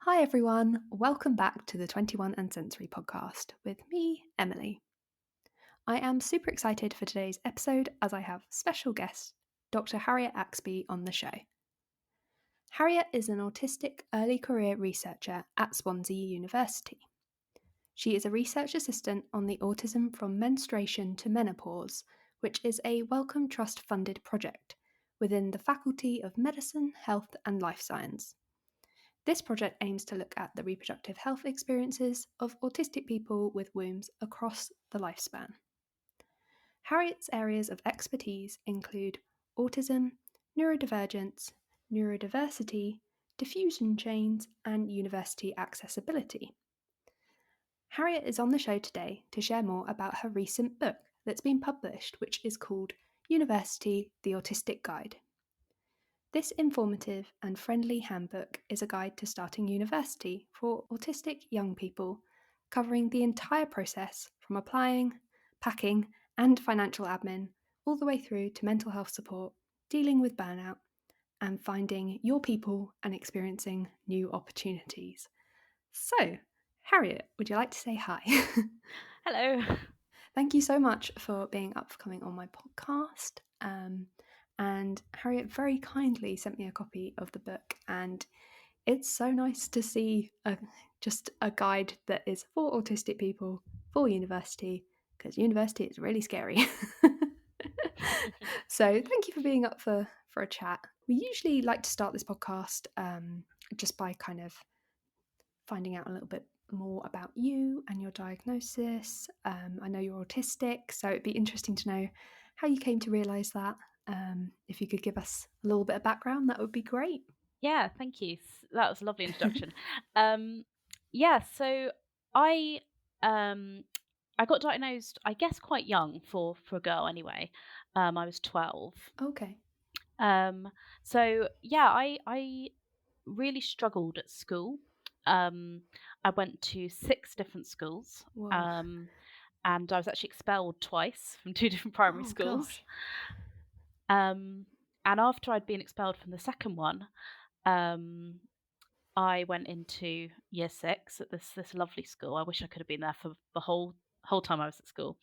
Hi everyone, welcome back to the 21 and Sensory podcast with me, Emily. I am super excited for today's episode as I have special guest, Dr Harriet Axbey, on the show. Harriet is an autistic early career researcher at Swansea University. She is a research assistant on the Autism from Menstruation to Menopause, which is a Wellcome Trust Funded project within the Faculty of Medicine, Health and Life Science. This project aims to look at the reproductive health experiences of autistic people with wombs across the lifespan. Harriet's areas of expertise include autism, neurodivergence, neurodiversity, diffusion chains, and university accessibility. Harriet is on the show today to share more about her recent book that's been published, which is called University: The Autistic Guide. This informative and friendly handbook is a guide to starting university for autistic young people, covering the entire process from applying, packing, and financial admin, all the way through to mental health support, dealing with burnout, and finding your people and experiencing new opportunities. So, Harriet, would you like to say hi? Hello. Thank you so much for being up for coming on my podcast. And Harriet very kindly sent me a copy of the book, and it's so nice to see just a guide that is for autistic people for university, because university is really scary. So thank you for being up for a chat. We usually like to start this podcast just by kind of finding out a little bit more about you and your diagnosis. I know you're autistic, so it'd be interesting to know how you came to realise that. If you could give us a little bit of background, that would be great. Yeah, thank you. That was a lovely introduction. Yeah, so I um I got diagnosed, I guess, quite young for a girl anyway. I was 12. Okay. Um, so yeah, I really struggled at school. I went to 6 different schools. Whoa. And I was actually expelled twice from 2 different primary Oh schools. gosh. Um, and after I'd been expelled from the second one, um, I went into year 6 at this lovely school. I wish I could have been there for the whole time I was at school.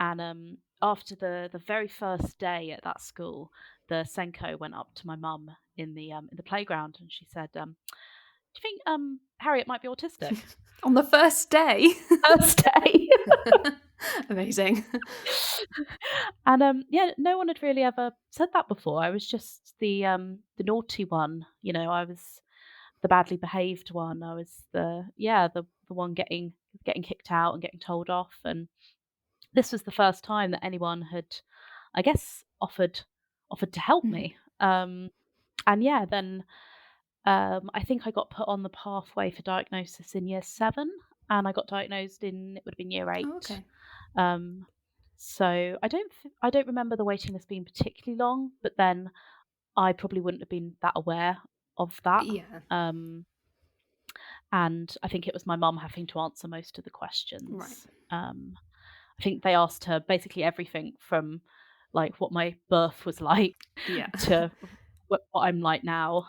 And after the very first day at that school, the Senko went up to my mum in the playground, and she said, "Do you think Harriet might be autistic?" On the first day. First day. Amazing. And yeah, no one had really ever said that before. I was just the naughty one, I was the badly behaved one. I was the one getting kicked out and getting told off. And this was the first time that anyone had, I guess, offered to help Mhm. me. And yeah, then I think I got put on the pathway for diagnosis in year 7, and I got diagnosed in, it would have been year Oh, 8. okay. Um, so I don't remember the waiting list being particularly long, but then I probably wouldn't have been that aware of that. Yeah. Um, and I think it was my mum having to answer most of the Right. questions. I think they asked her basically everything from like what my birth was like Yeah. to what I'm like now.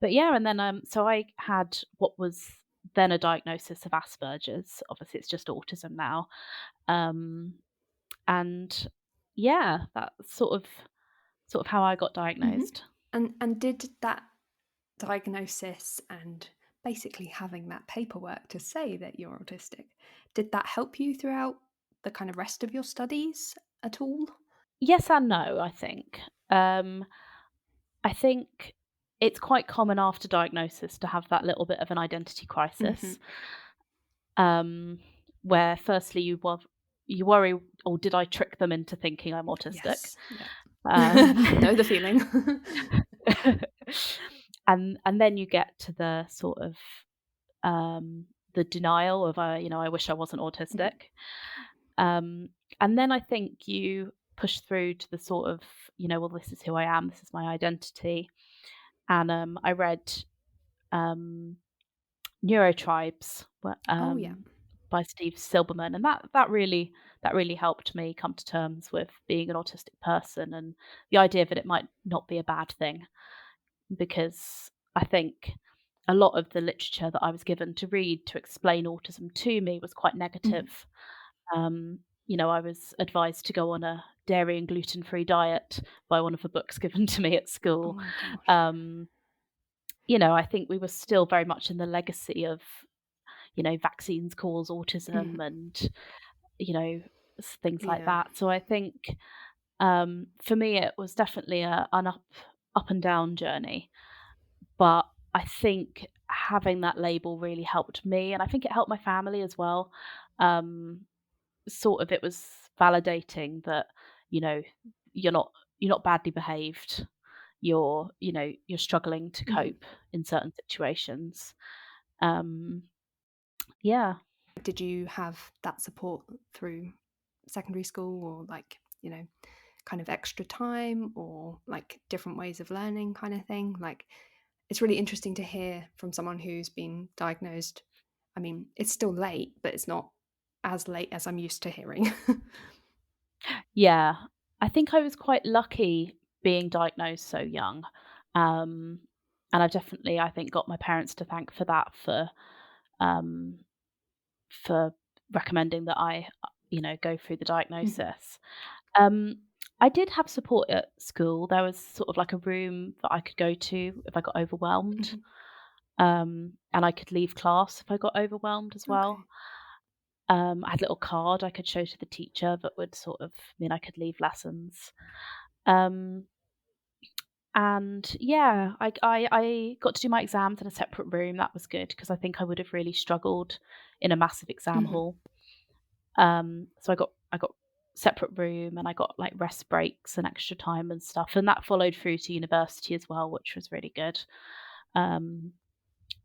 But yeah, and then so I had what was then a diagnosis of Asperger's. Obviously, it's just autism now. Um, and yeah, that's sort of how I got Mhm. diagnosed. And did that diagnosis and basically having that paperwork to say that you're autistic, did that help you throughout the kind of rest of your studies at all? Yes and no, I think. Um, I think it's quite common after diagnosis to have that little bit of an identity Mhm. crisis, um, where firstly you worry, "Oh, did I trick them into thinking I'm autistic?" Yes. Yeah. Um, Know the feeling. and then you get to the sort of the denial of, I wish I wasn't Mhm. autistic. Um, and then I think you push through to the sort of, well, this is who I am, this is my identity. And I read um, Neurotribes Oh yeah. by Steve Silberman, and that really helped me come to terms with being an autistic person and the idea that it might not be a bad thing, because I think a lot of the literature that I was given to read to explain autism to me was quite Mhm. negative. I was advised to go on a dairy and gluten-free diet by one of the books given to me at school. Oh gosh. Um, I think we were still very much in the legacy of, vaccines cause autism Mhm. and, you know, things like Yeah. that. So I think, for me, it was definitely an up and down journey. But I think having that label really helped me, and I think it helped my family as well. Um, Sort of it was validating that, you know, you're not you're not badly behaved. You're struggling to Mhm. cope in certain situations. Um, yeah. Did you have that support through secondary school, or like, kind of extra time, or like different ways of learning kind of thing? Like, it's really interesting to hear from someone who's been diagnosed. I mean, it's still late, but it's not as late as I'm used to hearing. Yeah. I think I was quite lucky being diagnosed so young. Um, and I've definitely, I think, got my parents to thank for that, um, for recommending that I, go through the Mhm. diagnosis. Um, I did have support at school. There was sort of like a room that I could go to if I got overwhelmed. Mhm. And I could leave class if I got overwhelmed as well. Okay. I had a little card I could show to the teacher that would sort of mean I could leave lessons. Um, and yeah, I got to do my exams in a separate room. That was good because I think I would have really struggled in a massive exam Mhm. hall. So I got separate room and I got like rest breaks and extra time and stuff, and that followed through to university as well, which was really good. Um,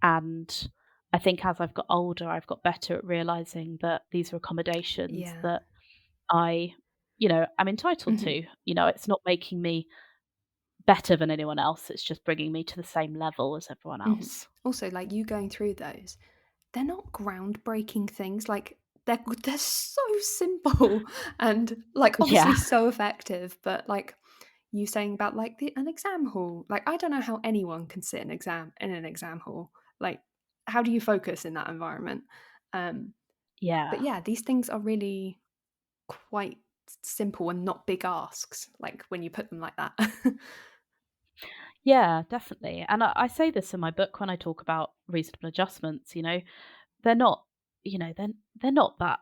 and I think as I've got older, I've got better at realizing that these are accommodations Yeah. that I, am entitled Mhm. to. It's not making me better than anyone else. It's just bringing me to the same level as everyone Mhm. else. Also, like, you going through those, they're not groundbreaking things. Like, they're so simple and, like, obviously Yeah, so effective. But like you saying about like an exam hall, like, I don't know how anyone can sit in an exam hall. Like, how do you focus in that environment? Um, yeah. but yeah, these things are really quite simple and not big asks. Like when you put them like that. Yeah, definitely. And I say this in my book when I talk about reasonable adjustments, they're not, they're not that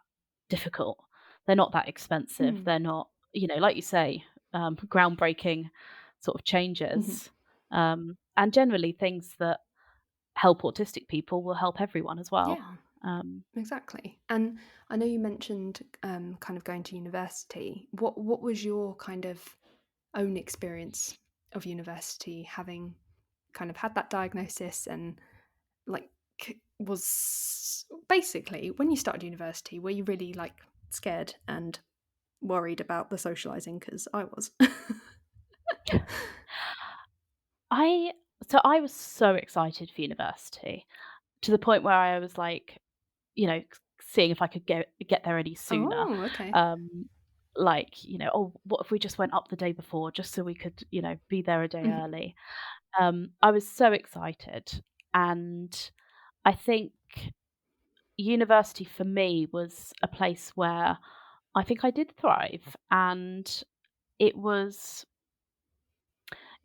difficult. They're not that expensive. Mm. They're not, like you say, groundbreaking sort of Mhm. changes. And generally things that help autistic people will help everyone as well. Yeah. Um, Exactly. And I know you mentioned kind of going to university. What was your kind of own experience of university, having kind of had that diagnosis, and like, was basically when you started university, were you really like scared and worried about the socializing? Because I was. I I was so excited for university to the point where I was like, seeing if I could get there any sooner. Oh, okay. Um, like, "Oh, what if we just went up the day before just so we could, be there a day Mhm. early?" I was so excited, and I think university for me was a place where I think I did thrive, and it was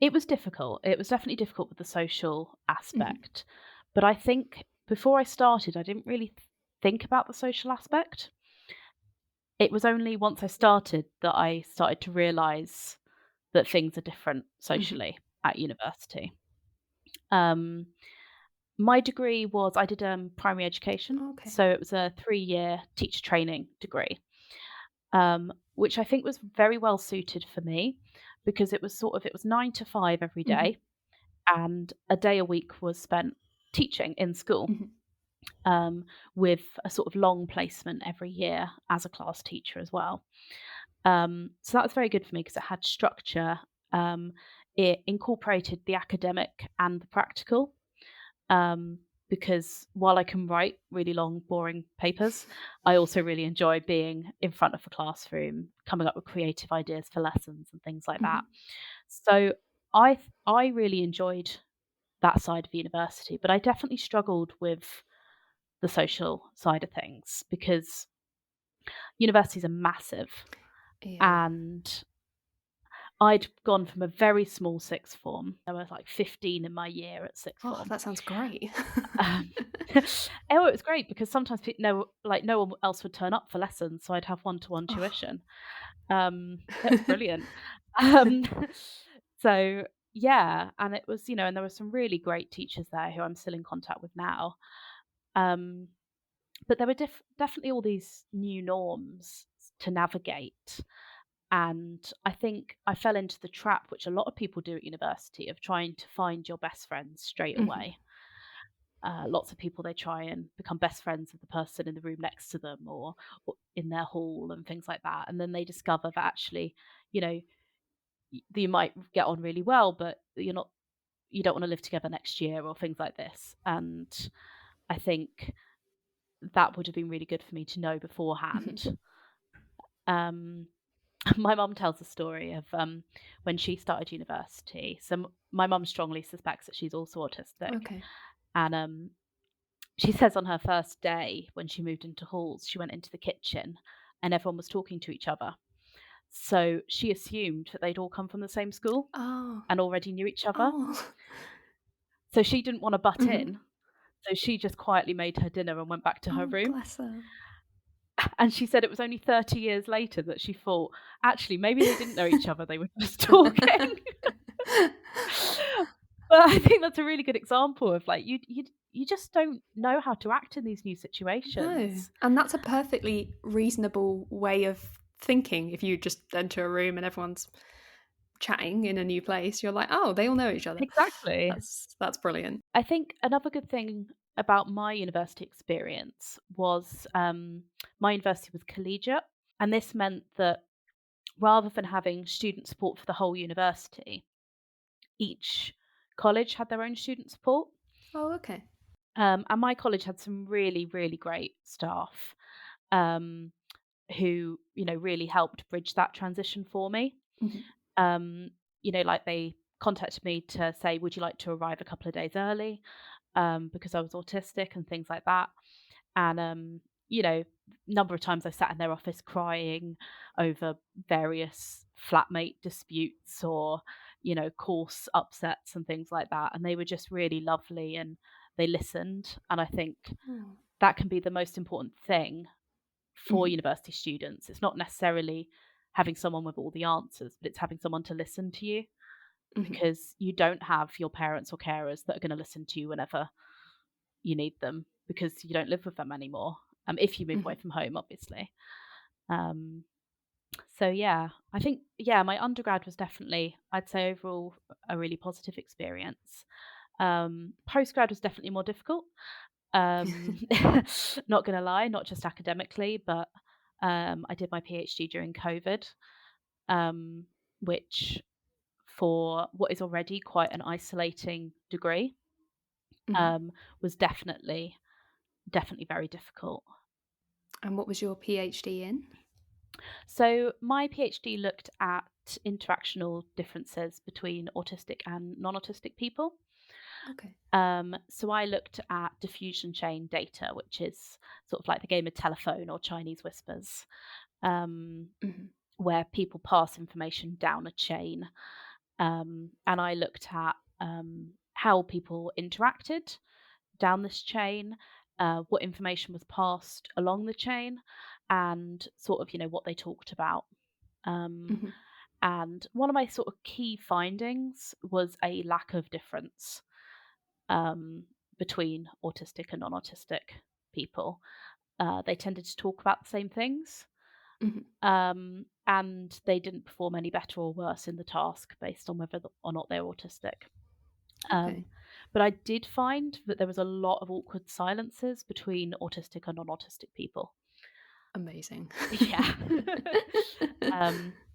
it was difficult. It was definitely difficult with the social Mhm. aspect, but I think before I started, I didn't really think about the social aspect. It was only once I started that I started to realise that things are different Mhm. socially at university. Um, my degree was I did, primary education, Okay. so it was a 3-year teacher training degree, which I think was very well suited for me because it was 9 to 5 every Mhm. day, and a day a week was spent teaching in school, Mhm. um, with a sort of long placement every year as a class teacher as well. So that was very good for me because it had structure. Um, it incorporated the academic and the practical. Um, because while I can write really long, boring papers, I also really enjoy being in front of the classroom, coming up with creative ideas for lessons and things like that. Mhm. So I really enjoyed that side of university, but I definitely struggled with the social side of things because universities are massive, Yeah. and I'd gone from a very small sixth form. There was like 15 in my year at sixth Oh, form. that sounds great. Um, oh, it was great because sometimes no one else would turn up for lessons, so I'd have one-to-one Oh. tuition. It was brilliant. Um, so yeah, and it was, and there were some really great teachers there who I'm still in contact with now. Um, but there were definitely all these new norms to navigate. And I think I fell into the trap, which a lot of people do at university, of trying to find your best friends straight Mhm. away. Lots of people, they try and become best friends with the person in the room next to them, or in their hall and things like that. And then they discover that actually, you know, you might get on really well, but you don't want to live together next year or things like this. And I think that would have been really good for me to know Mhm. beforehand. Um, my mum tells a story of when she started university. So my mum strongly suspects that she's also autistic, Okay. and she says on her first day when she moved into halls, she went into the kitchen and everyone was talking to each other. So she assumed that they'd all come from the same school Oh. and already knew each other. Oh. So she didn't want to butt Mhm. in. So she just quietly made her dinner and went back to her Oh, room. bless her. And she said it was only 30 years later that she thought, actually, maybe they didn't know each other, they were just talking. But I think that's a really good example of like you just don't know how to act in these new No, situations. and that's a perfectly reasonable way of thinking. If you just enter a room and everyone's chatting in a new place, you're like, "Oh, they all know each other." Exactly. That's brilliant. I think another good thing about my university experience was my university was collegiate, and this meant that rather than having student support for the whole university, each college had their own student support. Oh, okay. And my college had some really, really great staff um, who, really helped bridge that transition for me. Mhm. Um, like they contacted me to say, would you like to arrive a couple of days early? Because I was autistic and things like that. And, number of times I sat in their office crying over various flatmate disputes or, course upsets and things like that. And they were just really lovely and they listened. And I think Oh. that can be the most important thing for Mhm. university students. It's not necessarily having someone with all the answers, but it's having someone to listen to you Mhm. because you don't have your parents or carers that are going to listen to you whenever you need them because you don't live with them anymore. If you move away Mhm. from home, obviously. Um, so yeah, I think my undergrad was definitely, I'd say overall, a really positive experience. Postgrad was definitely more difficult. Um, not gonna lie, not just academically, but I did my PhD during COVID, um, which for what is already quite an isolating degree, Mhm. um, was definitely very difficult. And what was your PhD in? So my PhD looked at interactional differences between autistic and non-autistic people. Okay. So I looked at diffusion chain data, which is sort of like the game of telephone or Chinese whispers, um, Mhm. where people pass information down a chain. And I looked at how people interacted down this chain, what information was passed along the chain, and sort of, what they talked about. Um, Mhm. and one of my sort of key findings was a lack of difference um, between autistic and non autistic people. They tended to talk about the same things, Mhm. and they didn't perform any better or worse in the task based on whether or not they're autistic. Okay. Um, but I did find that there was a lot of awkward silences between autistic and non autistic people. Amazing. Yeah.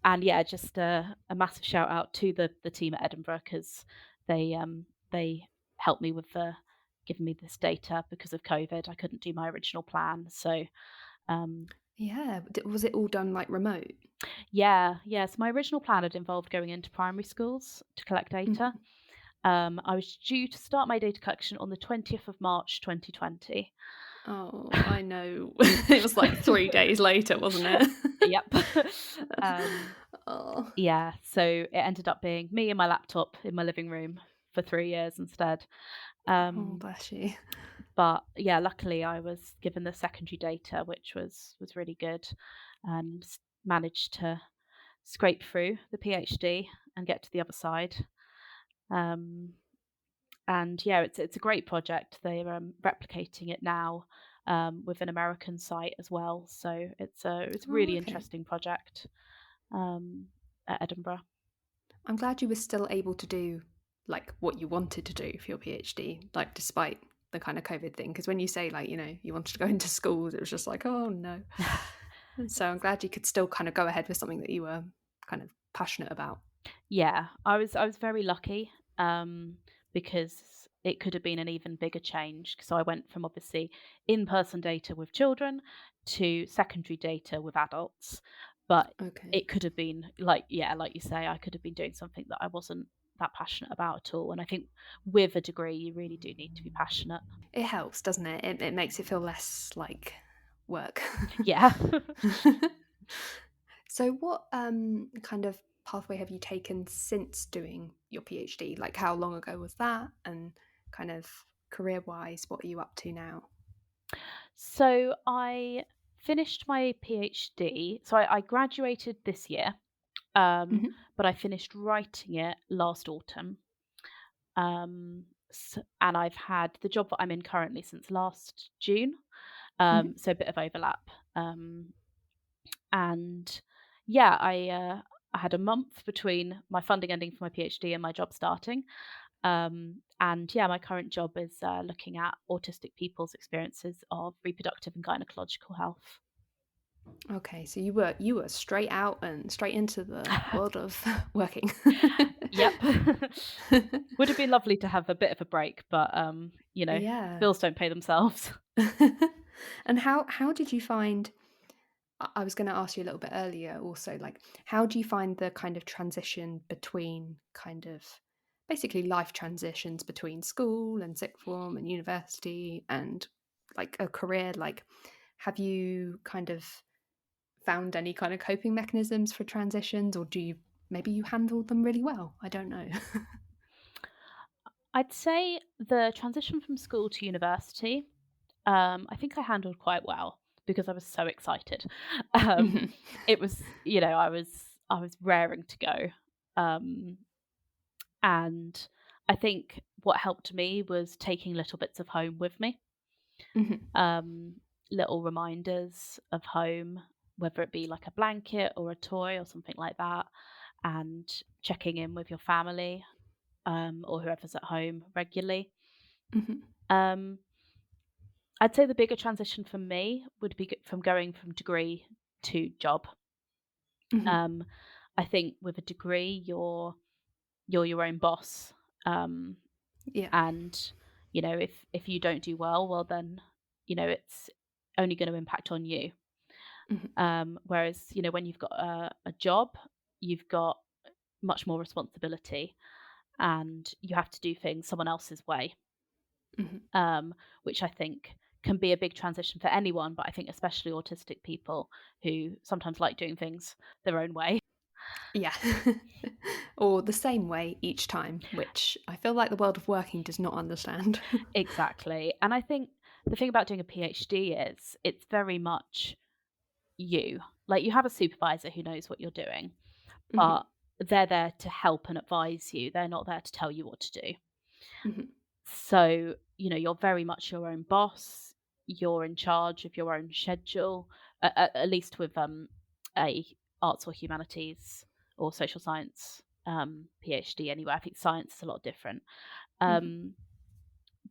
And yeah, just a massive shout out to the team at Edinburgh because they helped me with giving me this data because of COVID. I couldn't do my original plan, so um, Yeah. Was it all done like remote? yeah, yes. My original plan had involved going into primary schools to collect data, Mhm. I was due to start my data collection on the 20th of March 2020. Oh, I know. It was like 3 days later, wasn't it? Yep. Um, Oh. yeah, so it ended up being me and my laptop in my living room for 3 years instead. Oh, Um, bless you. but yeah, luckily I was given the secondary data, which was really good, and managed to scrape through the PhD and get to the other side. Um, and yeah, it's a great project. They're replicating it now with an American site as well. So it's a Oh, really okay. interesting project um, at Edinburgh. I'm glad you were still able to do, like, what you wanted to do for your PhD, like, despite the kind of COVID thing. Because when you say, like, you wanted to go into schools, it was just like, "Oh, no." And so I'm glad you could still kind of go ahead with something that you were kind of passionate about. Yeah, I was very lucky, because it could have been an even bigger change. So I went from obviously in-person data with children to secondary data with adults. But Okay. it could have been like, yeah, like you say, I could have been doing something that I wasn't that passionate about at all. And I think with a degree, you really do need to be passionate. It helps, doesn't it? It makes it feel less like work. Yeah. So what kind of pathway have you taken since doing your PhD? Like how long ago was that? And kind of career-wise, what are you up to now? So I finished my PhD. So I graduated this year, Mhm. but I finished writing it last autumn. And I've had the job that I'm in currently since last June. Mhm. So a bit of overlap. And yeah, I had a month between my funding ending for my PhD and my job starting. And yeah, my current job is looking at autistic people's experiences of reproductive and gynecological health. Okay, so you were straight out and straight into the world of working. Yep. Would have been lovely to have a bit of a break, but Yeah. bills don't pay themselves. And how did you find I was going to ask you a little bit earlier also, like, how do you find the kind of transition between kind of basically life transitions between school and sixth form and university and like a career? Like, have you kind of found any kind of coping mechanisms for transitions, or do you maybe you handled them really well? I don't know. I'd say the transition from school to university, I think I handled quite well because I was so excited. Um, Mhm. it was, I was raring to go, um, and I think what helped me was taking little bits of home with me, Mhm. um, little reminders of home, whether it be like a blanket or a toy or something like that, and checking in with your family or whoever's at home regularly. Mhm. Um, I'd say the bigger transition for me would be from going from degree to job. Mhm. Um, I think with a degree, you're your own boss, um, Yeah. and if you don't do well, well then it's only going to impact on you. Mhm. Whereas when you've got a job, you've got much more responsibility, and you have to do things someone else's way, Mhm. which I think can be a big transition for anyone, but I think especially autistic people who sometimes like doing things their own way. Yeah. Or the same way each time, which I feel like the world of working does not understand. Exactly. And I think the thing about doing a PhD is it's very much you. Like you have a supervisor who knows what you're doing, Mhm. but they're there to help and advise you. They're not there to tell you what to do. Mhm. So, you're very much your own boss. You're in charge of your own schedule, at least with a arts or humanities or social science PhD. Anyway, I think science is a lot different. Mhm. Um,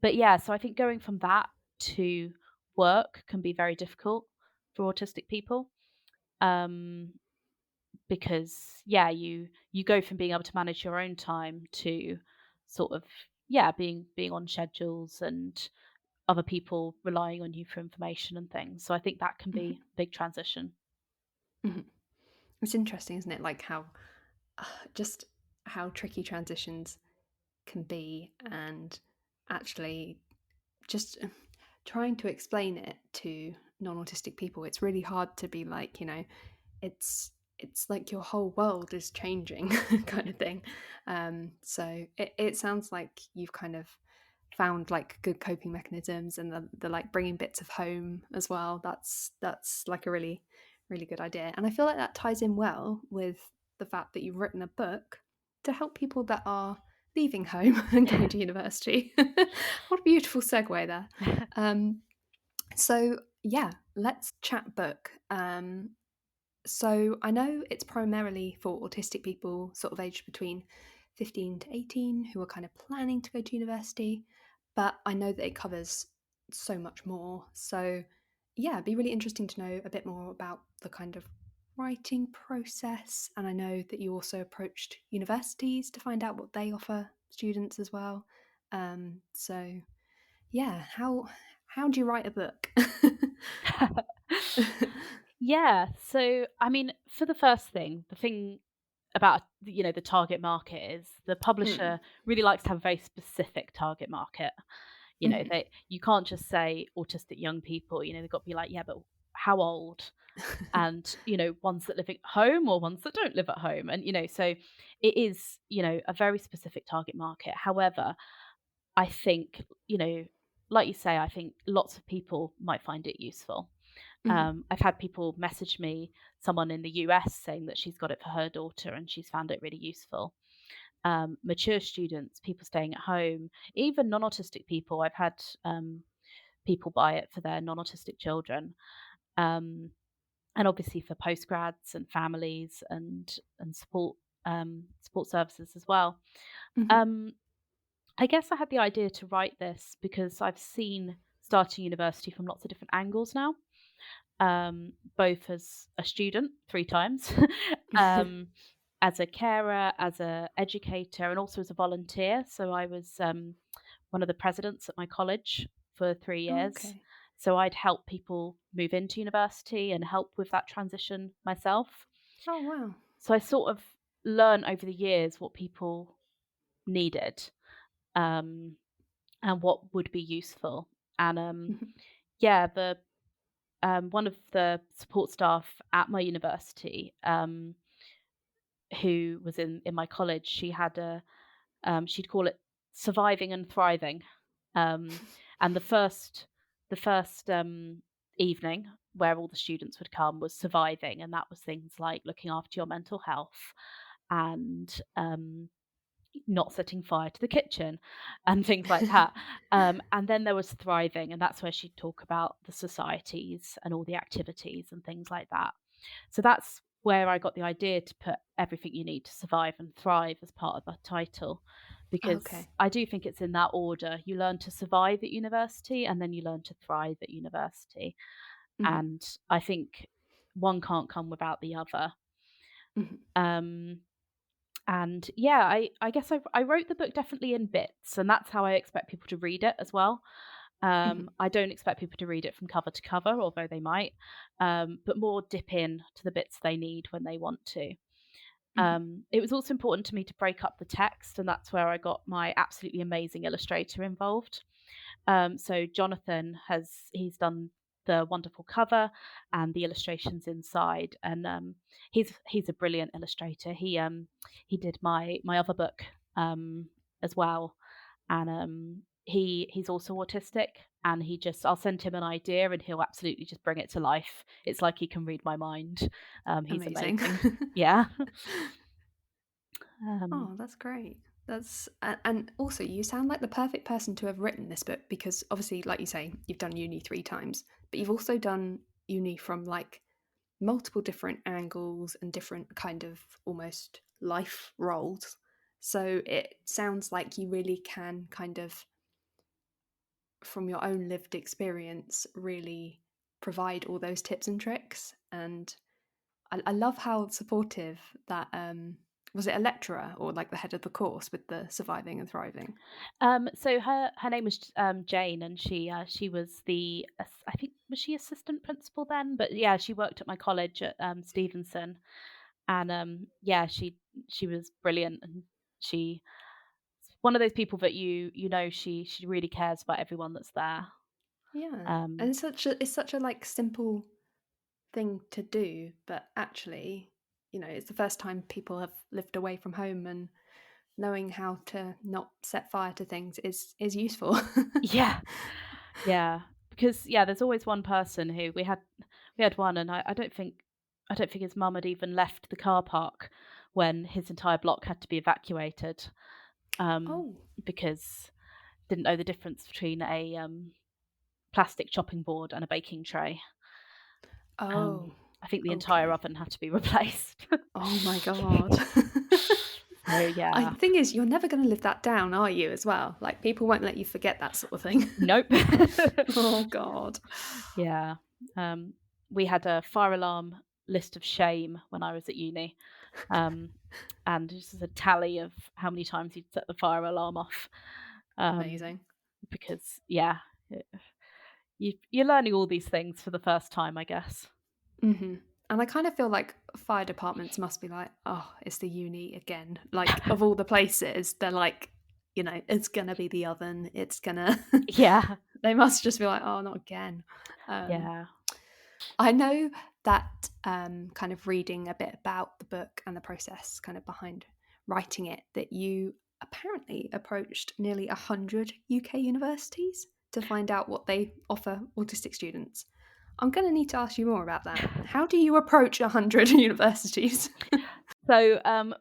but yeah, so I think going from that to work can be very difficult for autistic people. Um, because yeah, you go from being able to manage your own time to sort of yeah, being on schedules and other people relying on you for information and things. So I think that can Mhm. be a big transition. Mhm. It's interesting, isn't it? Like how just how tricky transitions can be, and actually just trying to explain it to non-autistic people. It's really hard to be like, it's like your whole world is changing kind of thing. So it sounds like you've kind of found like good coping mechanisms, and the like bringing bits of home as well. That's like a really really good idea, and I feel like that ties in well with the fact that you've written a book to help people that are leaving home and going to university. What a beautiful segue there. um, so yeah, let's chat book. So I know it's primarily for autistic people, sort of aged between 15 to 18, who are kind of planning to go to university, but I know that it covers so much more. So yeah, it'd be really interesting to know a bit more about the kind of writing process. And I know that you also approached universities to find out what they offer students as well. So yeah, how do you write a book? Yeah, so, I mean, for the first thing, the thing about, the target market is the Mm. publisher really likes to have a very specific target market. Mhm. You can't just say autistic young people, they've got to be like, "Yeah, but how old?" And, ones that live at home or ones that don't live at home, and, so it is, a very specific target market. However, I think, like you say, I think lots of people might find it useful. Mhm. I've had people message me, someone in the US saying that she's got it for her daughter and she's found it really useful. Mature students, people staying at home, even non autistic people. I've had people buy it for their non autistic children. Um, and obviously for postgrads and families and support services as well. Mhm. Um, I guess I had the idea to write this because I've seen starting university from lots of different angles now, both as a student 3 times, um, as a carer, as a educator, and also as a volunteer. So I was one of the presidents at my college for 3 years. Okay. So I'd help people move into university and help with that transition myself. Oh, wow. So I sort of learned over the years what people needed, um, and what would be useful. And Mhm. yeah, the one of the support staff at my university, who was in my college, she had she'd call it surviving and thriving. Um, and the first evening where all the students would come was surviving, and that was things like looking after your mental health and not setting fire to the kitchen and things like that. And then there was thriving, and that's where she'd talk about the societies and all the activities and things like that. So that's where I got the idea to put everything you need to survive and thrive as part of the title, because Okay. I do think it's in that order. You learn to survive at university and then you learn to thrive at university. Mhm. And I think one can't come without the other. Mhm. Um, and yeah, I guess I wrote the book definitely in bits, and that's how I expect people to read it as well. Mhm. I don't expect people to read it from cover to cover, although they might, but more dip in to the bits they need when they want to. Mhm. It was also important to me to break up the text, and that's where I got my absolutely amazing illustrator involved. So Jonathan he's done the wonderful cover and the illustrations inside, and he's a brilliant illustrator. He did my other book as well, and he's also autistic, and I'll send him an idea and he'll absolutely just bring it to life. It's like he can read my mind. He's Amazing. amazing. Yeah. um, Oh, that's great. And also you sound like the perfect person to have written this book, because obviously, like you say, you've done uni 3 times, but you've also done uni from like multiple different angles and different kind of almost life roles. So it sounds like you really can kind of, from your own lived experience, really provide all those tips and tricks. And I love how supportive that was, it a lecturer or like the head of the course with the surviving and thriving? so her name was Jane, and she was I think, was she assistant principal then? But yeah, she worked at my college at Stevenson, and yeah, she was brilliant, and she one of those people that she really cares about everyone that's there. Yeah. And Um, it's such a like simple thing to do, but actually, it's the first time people have lived away from home, and knowing how to not set fire to things is useful. yeah, yeah, because there's always one person who we had one, and I don't think his mum had even left the car park when his entire block had to be evacuated, um, Oh. because didn't know the difference between a plastic chopping board and a baking tray. Oh, I think the entire okay. oven had to be replaced. Oh my god. So The yeah, thing is, you're never going to live that down, are you, as well? Like, people won't let you forget that sort of thing. nope. Oh god. Yeah, um, we had a fire alarm list of shame when I was at uni, um, and this is a tally of how many times you'd set the fire alarm off, um, Amazing. because you're learning all these things for the first time, I guess. Mhm. And I kind of feel like fire departments must be like, "Oh, it's the uni again." Like, of all the places, they're like, "It's gonna be the oven. It's gonna" Yeah, They must just be like, "Oh, not again." Um, yeah. I know that, kind of reading a bit about the book and the process kind of behind writing it, that you apparently approached nearly 100 UK universities to find out what they offer autistic students. I'm going to need to ask you more about that. How do you approach 100 universities? So,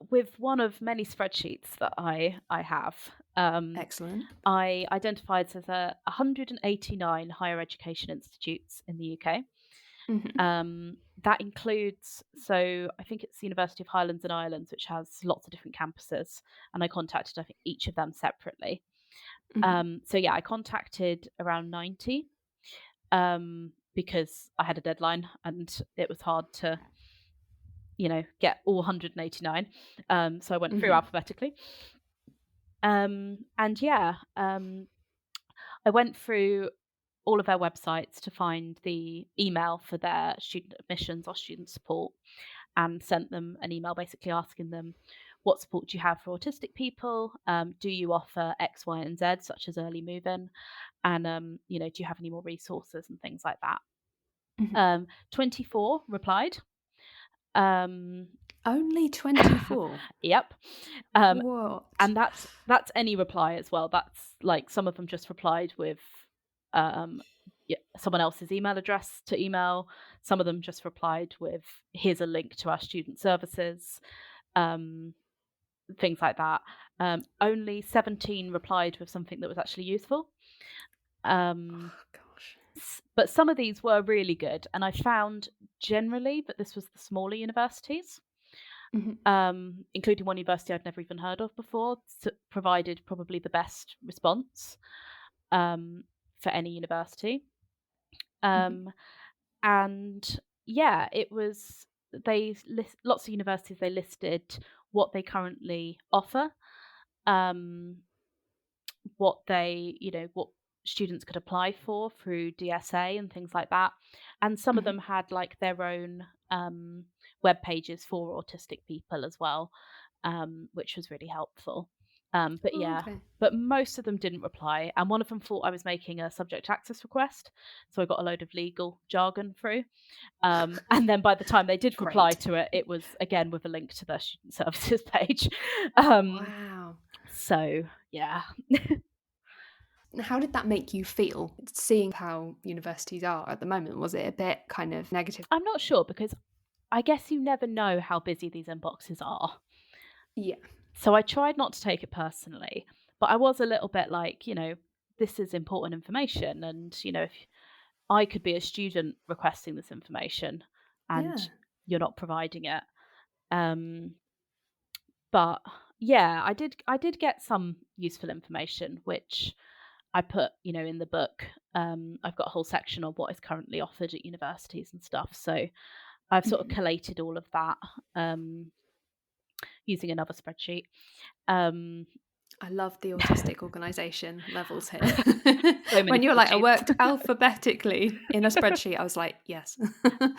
with one of many spreadsheets that I have, Excellent. I identified as 189 higher education institutes in the UK. Hmm. That includes, so I think it's the University of Highlands and Islands, which has lots of different campuses, and I contacted, I think, each of them separately. Hmm. So yeah, I contacted around 90, because I had a deadline and it was hard to, get all 189. So I went through Hmm. alphabetically. And yeah, I went through all of their websites to find the email for their student admissions or student support, and sent them an email basically asking them, what support do you have for autistic people? Do you offer X, Y, and Z, such as early move in? And, do you have any more resources and things like that? Hmm. 24 replied. Um, Only 24. yep. Um, What? and that's any reply as well. That's like some of them just replied with um, someone else's email address to email. Some of them just replied with, "Here's a link to our student services," um, things like that. Only 17 replied with something that was actually useful. Um, Oh, gosh. but some of these were really good, and I found generally that this was the smaller universities, Hmm. including one university I'd never even heard of before, provided probably the best response, um, for any university. Hmm. Um, and yeah, it was lots of universities, they listed what they currently offer, um, what students could apply for through DSA and things like that. And some of Hmm. them had like their own web pages for autistic people as well, which was really helpful. But Oh, yeah, okay. but most of them didn't reply. And one of them thought I was making a subject access request. So I got a load of legal jargon through. And then by the time they did reply Great. to it, it was again with a link to their student services page. Um, Wow. so yeah. How did that make you feel, seeing how universities are at the moment? Was it a bit kind of negative? I'm not sure because I guess you never know how busy these inboxes are. Yeah. So I tried not to take it personally, but I was a little bit like, this is important information. And, if I could be a student requesting this information and Yeah. you're not providing it. Um, but yeah, I did get some useful information, which I put, in the book. I've got a whole section on what is currently offered at universities and stuff. So I've sort of Mhm. collated all of that, um, using another spreadsheet. Um, I love the autistic organisation levels here. so many When you're like, "I spreadsheets. worked alphabetically in a spreadsheet," I was like, "Yes."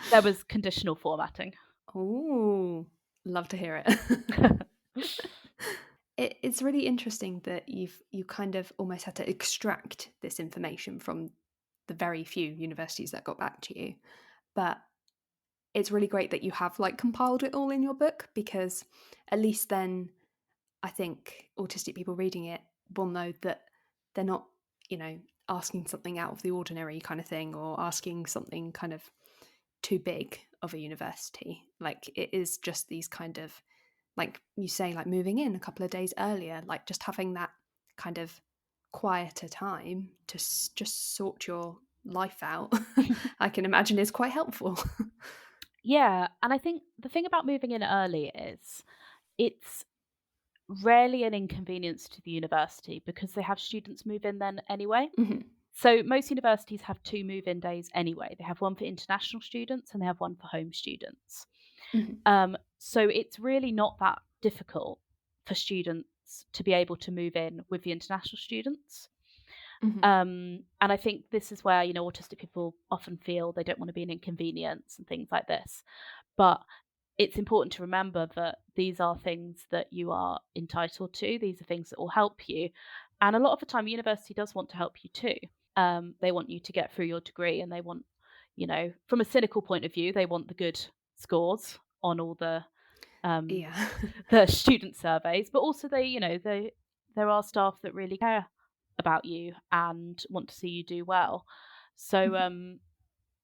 There was conditional formatting. Ooh, love to hear it. it's really interesting that you kind of almost had to extract this information from the very few universities that got back to you. But it's really great that you have like compiled it all in your book, because at least then I think autistic people reading it will know that they're not, you know, asking something out of the ordinary kind of thing, or asking something kind of too big of a university. Like, it is just these kind of, like you say, like moving in a couple of days earlier, like just having that kind of quieter time to just sort your life out. I can imagine is quite helpful. Yeah, and I think the thing about moving in early is it's rarely an inconvenience to the university because they have students move in then anyway. Mhm, So most universities have 2 move-in days anyway. They have one for international students and they have one for home students. mhm, So it's really not that difficult for students to be able to move in with the international students. mhm. And I think this is where, autistic people often feel they don't want to be an inconvenience and things like this. But it's important to remember that these are things that you are entitled to. These are things that will help you. And a lot of the time, university does want to help you too. They want you to get through your degree and they want, from a cynical point of view, they want the good scores on all um, Yeah. the student surveys, but also there are staff that really care about you and want to see you do well. So Mhm,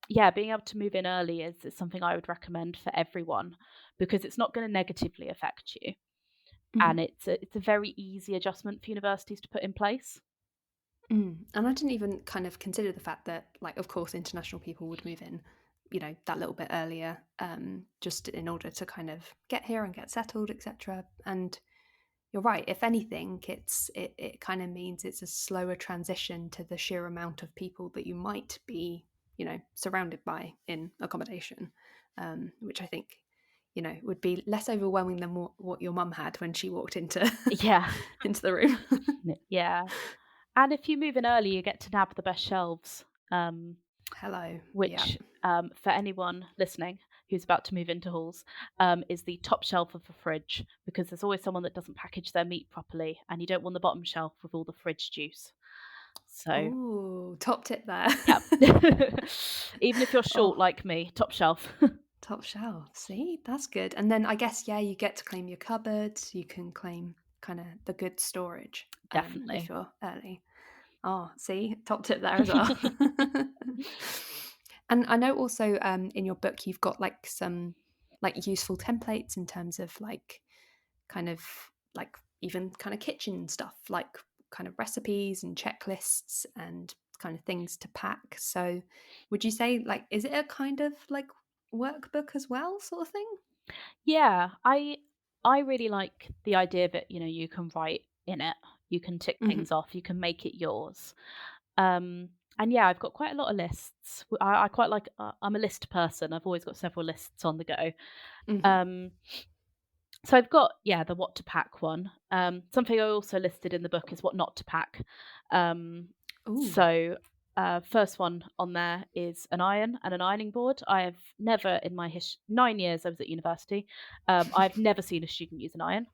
yeah, being able to move in early is something I would recommend for everyone because it's not going to negatively affect you, mhm. and it's a very easy adjustment for universities to put in place. And I didn't even kind of consider the fact that, like, of course, international people would move in, you know, that little bit earlier, just in order to kind of get here and get settled, etc. And you're right. If anything, it kind of means it's a slower transition to the sheer amount of people that you might be, you know, surrounded by in accommodation, which I think, you know, would be less overwhelming than what your mum had when she walked into Yeah, into the room. yeah. And if you move in early, you get to nab the best shelves, Hello. Yeah. which for anyone listening who's about to move into halls, is the top shelf of the fridge because there's always someone that doesn't package their meat properly, and you don't want the bottom shelf with all the fridge juice. So Oh, top tip there. yeah. Even if you're short Oh, like me, top shelf. top shelf. See, that's good. And then I guess, yeah, you get to claim your cupboards. You can claim kind of the good storage, if Definitely. you're early. Oh, see, top tip there as well. And I know also, in your book you've got like some like useful templates in terms of like kind of like even kind of kitchen stuff, like kind of recipes and checklists and kind of things to pack. So would you say, like, is it a kind of like workbook as well, sort of thing? Yeah, I really like the idea that, you can write in it, you can tick Hmm. things off, you can make it yours. Um, and yeah, I've got quite a lot of lists. I quite like. I'm a list person. I've always got several lists on the go. Hmm. Um, so I've got the what to pack one. Something I also listed in the book is what not to pack. Um, Ooh. so first one on there is an iron and an ironing board. I have never in my 9 years I was at university. I've never seen a student use an iron.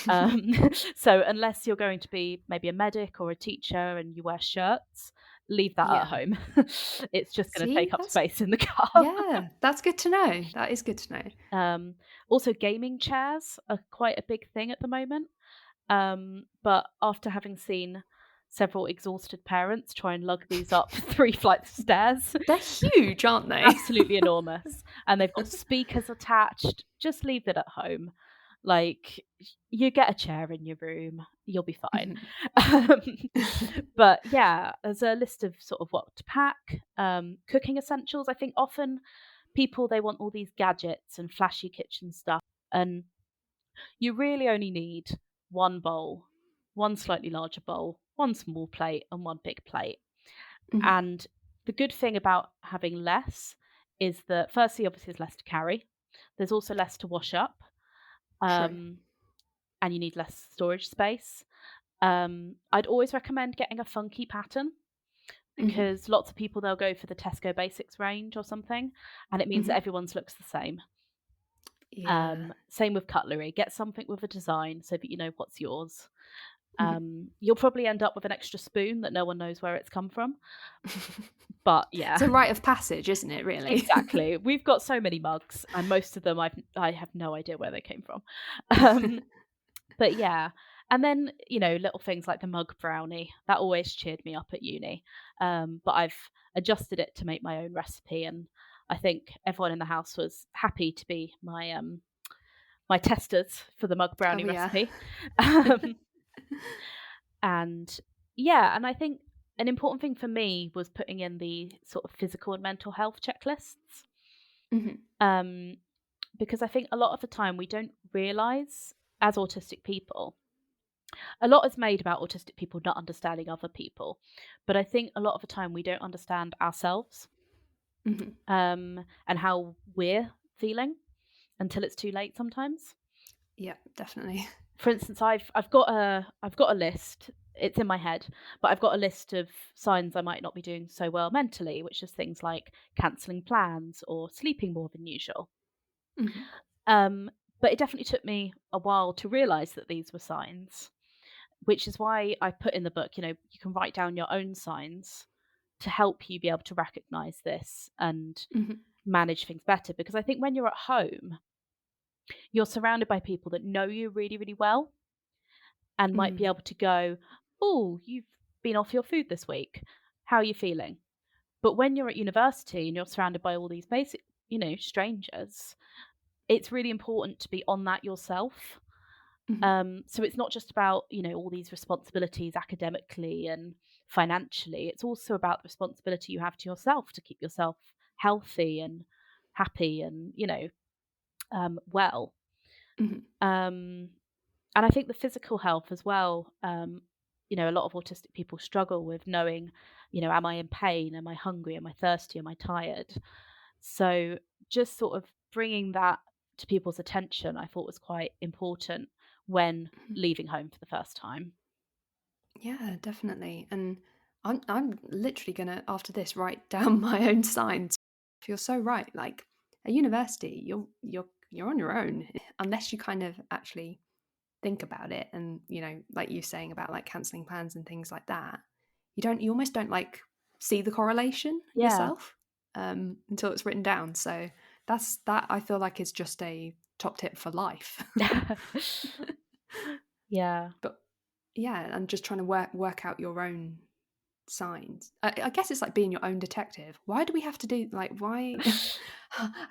Um, so unless you're going to be maybe a medic or a teacher and you wear shirts, leave that at Yeah. home. It's just going to See, take up that's, space in the car. yeah, that's good to know. That is good to know. Um, Also, gaming chairs are quite a big thing at the moment. But after having seen several exhausted parents try and lug these up 3 flights of stairs, They're huge, aren't they? absolutely enormous, and they've got speakers attached. Just leave it at home. Like, you get a chair in your room, you'll be fine. Mhm. Um, but yeah, there's a list of sort of what to pack. Cooking essentials. I think often people they want all these gadgets and flashy kitchen stuff, and you really only need one bowl, one slightly larger bowl, one small plate, and one big plate. Mhm. And the good thing about having less is that, firstly, obviously, there's less to carry. There's also less to wash up, True. um, and you need less storage space. I'd always recommend getting a funky pattern Mhm. because lots of people they'll go for the Tesco Basics range or something, and it means that Mhm. everyone's looks the same. Yeah. Same with cutlery. Get something with a design so that you know what's yours. Mhm. You'll probably end up with an extra spoon that no one knows where it's come from. But yeah, It's a rite of passage, isn't it, really? exactly. We've got so many mugs, and most of them I have no idea where they came from. Um, but yeah, and then little things like the mug brownie that always cheered me up at uni. But I've adjusted it to make my own recipe, and I think everyone in the house was happy to be my testers for the mug Oh, brownie yeah. recipe. Um, and yeah, and I think an important thing for me was putting in the sort of physical and mental health checklists. Mhm. Um, because I think a lot of the time we don't realize as autistic people, a lot is made about autistic people not understanding other people. But I think a lot of the time we don't understand ourselves Mhm. and how we're feeling until it's too late sometimes. Yeah, definitely. For instance, I've got a list. It's in my head, but I've got a list of signs I might not be doing so well mentally, which is things like cancelling plans or sleeping more than usual. Mhm. Um, but it definitely took me a while to realise that these were signs, which is why I put in the book, you can write down your own signs to help you be able to recognise this and Mhm. manage things better. Because I think when you're at home, you're surrounded by people that know you really, really well and might be Mm. able to go, "Oh, you've been off your food this week. How are you feeling?" But when you're at university and you're surrounded by all these basic, strangers, it's really important to be on that yourself. Mhm. So it's not just about, all these responsibilities academically and financially. It's also about the responsibility you have to yourself to keep yourself healthy and happy and, well. Mhm. Um, And I think the physical health as well, a lot of autistic people struggle with knowing, am I in pain? Am I hungry? Am I thirsty? Am I tired? So just sort of bringing that to people's attention, I thought was quite important when Mhm. leaving home for the first time. Yeah, definitely. And I'm literally gonna after this write down my own signs. You're so right. Like at university, you're on your own unless you kind of actually think about it, and like you saying about like cancelling plans and things like that. You almost don't like see the correlation Yeah. yourself until it's written down. So that I feel like is just a top tip for life. Yeah. But yeah, and just trying to work out your own signs. I guess it's like being your own detective. Why do we have to do like why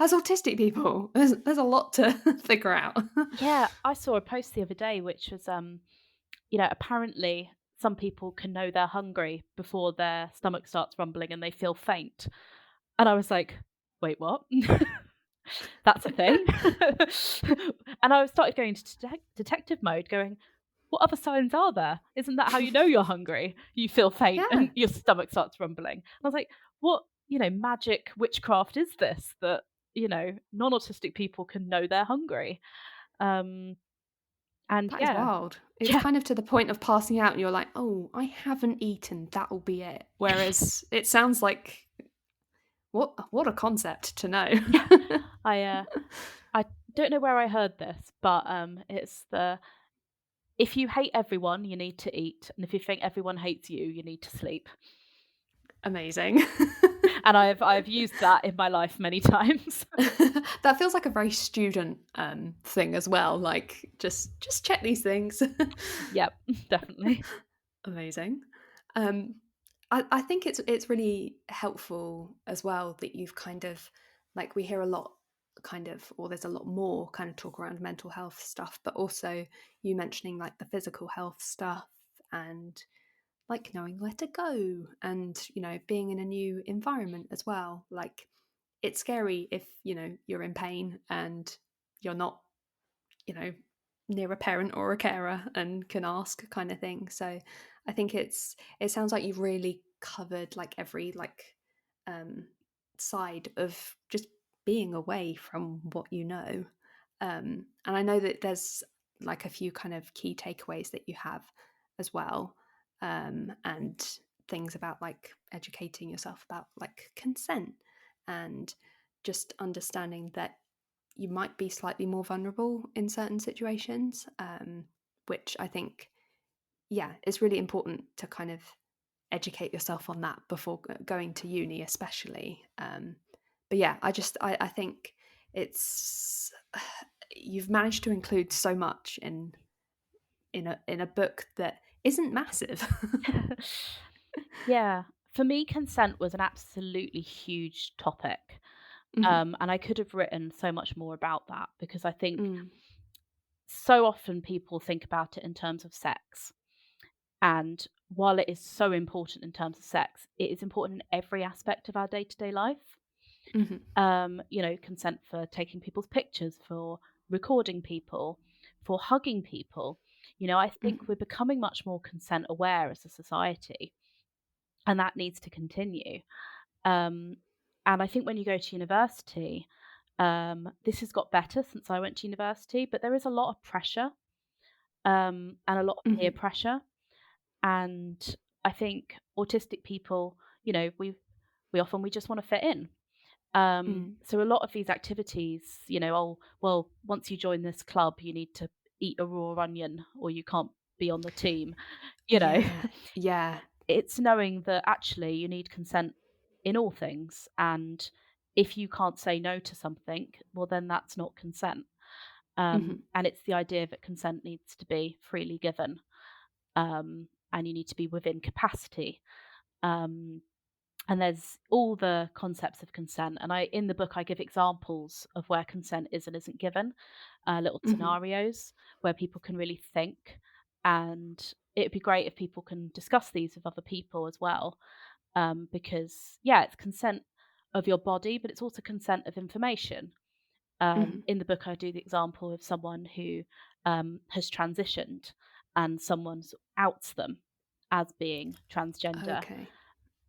as autistic people? There's a lot to figure out. Yeah. I saw a post the other day which was apparently some people can know they're hungry before their stomach starts rumbling and they feel faint. And I was like, "Wait, what?" That's a thing. And I started going into detective mode, going, "What other signs are there? Isn't that how you know you're hungry? You feel faint Yeah, and your stomach starts rumbling." And I was like, "What, magic witchcraft is this that, non-autistic people can know they're hungry?" Um, and that is yeah. wild. It's Yeah. kind of to the point of passing out, and you're like, "Oh, I haven't eaten. That'll be it." Whereas it sounds like what a concept to know. Yeah. I don't know where I heard this, but, it's if you hate everyone, you need to eat, and if you think everyone hates you, you need to sleep. Amazing. And I've used that in my life many times. That feels like a very student thing as well. Like just check these things. Yep, definitely. Amazing. Um, I think it's really helpful as well that you've kind of like we hear a lot kind of or there's a lot more kind of talk around mental health stuff, but also you mentioning like the physical health stuff and like knowing where to go and being in a new environment as well. Like it's scary if you're in pain and you're not you know near a parent or a carer and can ask kind of thing. So I think it sounds like you've really covered like every like um side of just being away from what and I know that there's like a few kind of key takeaways that you have as well, and things about like educating yourself about like consent and just understanding that you might be slightly more vulnerable in certain situations, which I think, yeah, it's really important to kind of educate yourself on that before going to uni, especially. But yeah, I think it's you've managed to include so much in a book that isn't massive. Yeah. For me, consent was an absolutely huge topic. Mhm. And I could have written so much more about that because I think Mm. so often people think about it in terms of sex. And while it is so important in terms of sex, it is important in every aspect of our day to day life. Mhm. Consent for taking people's pictures, for recording people, for hugging people. I think Mhm. we're becoming much more consent aware as a society, and that needs to continue. Um, and I think when you go to university, this has got better since I went to university, but there is a lot of pressure and a lot of peer Mhm. pressure. And I think autistic people, we just want to fit in. Mm. So a lot of these activities, oh, well, once you join this club, you need to eat a raw onion or you can't be on the team. You know, Yeah. Yeah. it's knowing that actually you need consent in all things. And if you can't say no to something, well, then that's not consent. Mhm. And it's the idea that consent needs to be freely given, and you need to be within capacity. Um, and there's all the concepts of consent. And in the book, I give examples of where consent is and isn't given, little Mhm. scenarios where people can really think. And it'd be great if people can discuss these with other people as well, because yeah, it's consent of your body, but it's also consent of information. Mhm. In the book, I do the example of someone who has transitioned and someone outs them as being transgender. Okay.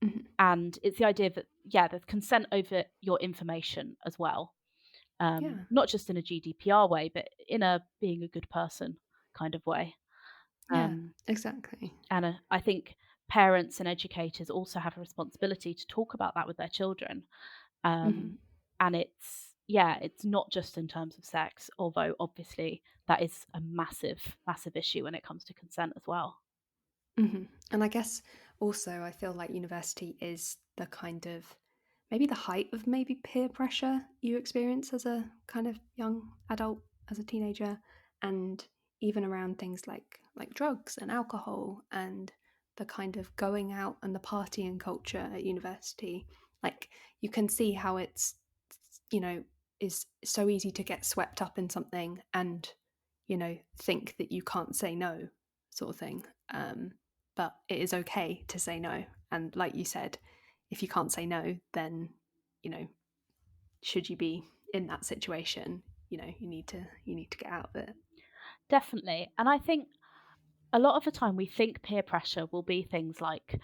Mhm. And it's the idea that, yeah, there's consent over your information as well. Yeah. Not just in a GDPR way, but in a being a good person kind of way. Yeah. Um, Exactly. and I think parents and educators also have a responsibility to talk about that with their children. Mhm. And it's not just in terms of sex, although obviously that is a massive, massive issue when it comes to consent as well. Mhm. And I guess also I feel like university is the kind of maybe the height of maybe peer pressure you experience as a kind of young adult, as a teenager, and even around things like drugs and alcohol and the kind of going out and the partying culture at university. Like you can see how it's you know is so easy to get swept up in something and think that you can't say no, sort of thing. But it is okay to say no. And like you said, if you can't say no, then, you know, should you be in that situation, you need to get out of it. Definitely. And I think a lot of the time we think peer pressure will be things like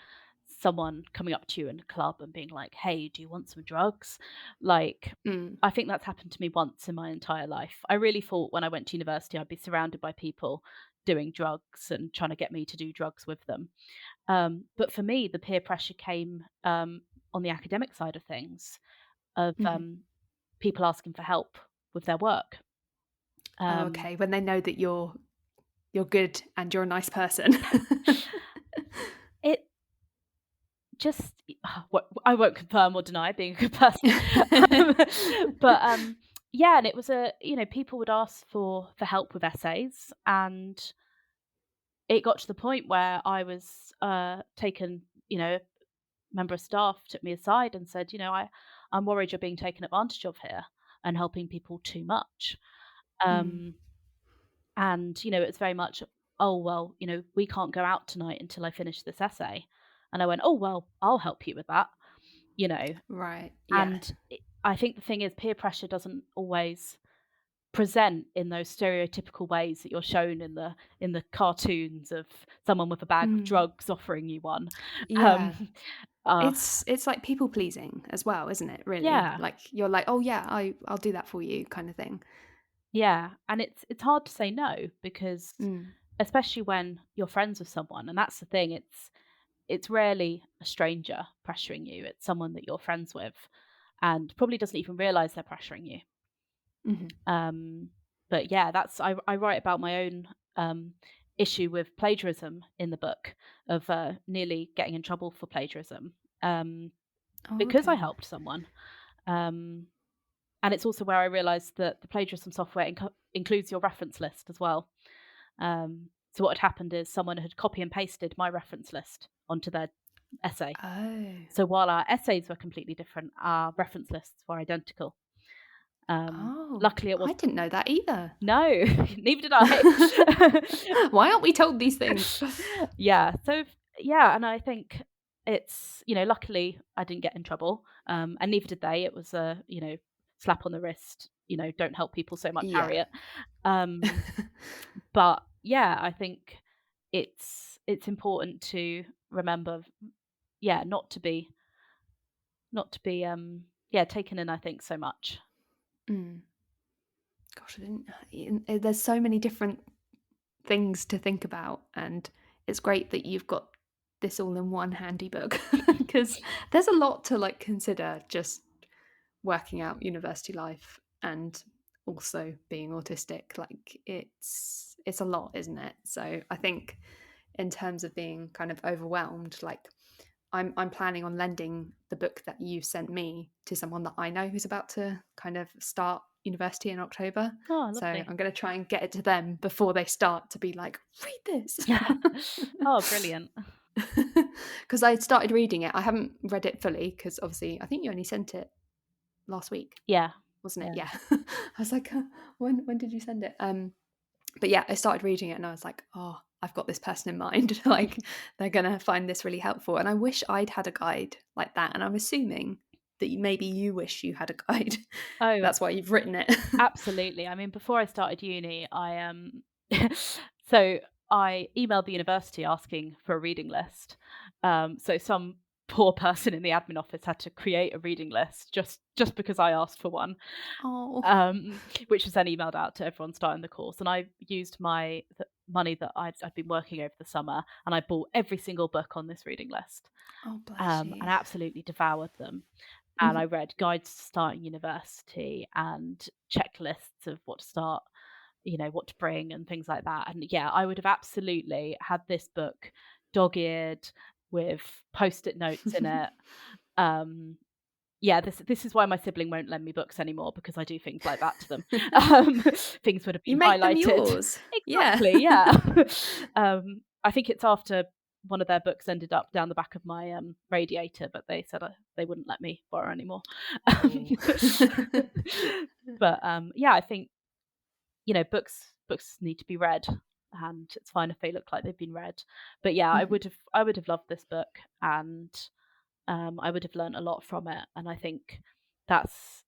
someone coming up to you in a club and being like, "Hey, do you want some drugs?" Like, Mm. I think that's happened to me once in my entire life. I really thought when I went to university I'd be surrounded by people doing drugs and trying to get me to do drugs with them. But for me, the peer pressure came on the academic side of things, of Hmm. people asking for help with their work. Oh, Um, okay. When they know that you're good and you're a nice person. it just I won't confirm or deny being a good person. Um, but, yeah, and it was people would ask for help with essays, and it got to the point where I was, taken a member of staff took me aside and said, I'm worried you're being taken advantage of here and helping people too much." Mm. Um, and, it's very much, "Oh, well, we can't go out tonight until I finish this essay." And I went, "Oh, well, I'll help you with that." You know, Right. Yeah. and I think the thing is peer pressure doesn't always present in those stereotypical ways that you're shown in the cartoons of someone with a bag of Mm. drugs offering you one. Um, Yeah. uh, It's like people pleasing as well, isn't it? Really, yeah, like you're like, oh yeah, I'll do that for you, kind of thing. yeah, and it's hard to say no because Mm. especially when you're friends with someone, and that's the thing, it's rarely a stranger pressuring you, it's someone that you're friends with and probably doesn't even realize they're pressuring you. Mhm. But yeah, I write about my own issue with plagiarism in the book, of nearly getting in trouble for plagiarism, um, Oh, because I okay. helped someone. Um, and it's also where I realised that the plagiarism software includes your reference list as well. So what had happened is someone had copy and pasted my reference list onto their essay. Oh. So while our essays were completely different, our reference lists were identical. Oh, Luckily, it I was didn't know that either. no, neither did I. Why aren't we told these things? Yeah, yeah, and I think it's, luckily I didn't get in trouble, and neither did they. It was a, slap on the wrist, don't help people so much, Yeah. Harriet. Um, but yeah, I think it's important to remember, yeah, not to be yeah, taken in, I think, so much. Mm. Gosh, I didn't. There's so many different things to think about, and it's great that you've got this all in one handy book because there's a lot to like consider just working out university life and also being autistic. Like it's a lot, isn't it? So I think in terms of being kind of overwhelmed, like I'm planning on lending the book that you sent me to someone that I know who's about to kind of start university in October. Oh, So lovely. I'm going to try and get it to them before they start to be like, read this. Oh, brilliant. Because I started reading it. I haven't read it fully because obviously I think you only sent it last week, Yeah. wasn't it? Yeah. Yeah. I was like, when did you send it? But yeah, I started reading it and I was like, oh, I've got this person in mind. Like, they're going to find this really helpful. And I wish I'd had a guide like that. And I'm assuming that maybe you wish you had a guide. Oh, That's why you've written it. absolutely. I mean, before I started uni, so I emailed the university asking for a reading list. So some poor person in the admin office had to create a reading list just because I asked for one, Oh. which was then emailed out to everyone starting the course. And I used the money that I'd been working over the summer, and I bought every single book on this reading list, Oh, bless and you. absolutely devoured them. And I Mhm. read guides to starting university and checklists of what to start, what to bring and things like that. And yeah, I would have absolutely had this book dog-eared with post-it notes in it. Um, yeah, this is why my sibling won't lend me books anymore, because I do things like that to them. Um, things would have You been make them highlighted. yours. Yeah. Exactly, yeah. I think it's after one of their books ended up down the back of my radiator, but they said they wouldn't let me borrow anymore. Oh. But yeah, I think books need to be read, and it's fine if they look like they've been read. But yeah, I Mhm. would have I would have loved this book, and I would have learned a lot from it. And I think that's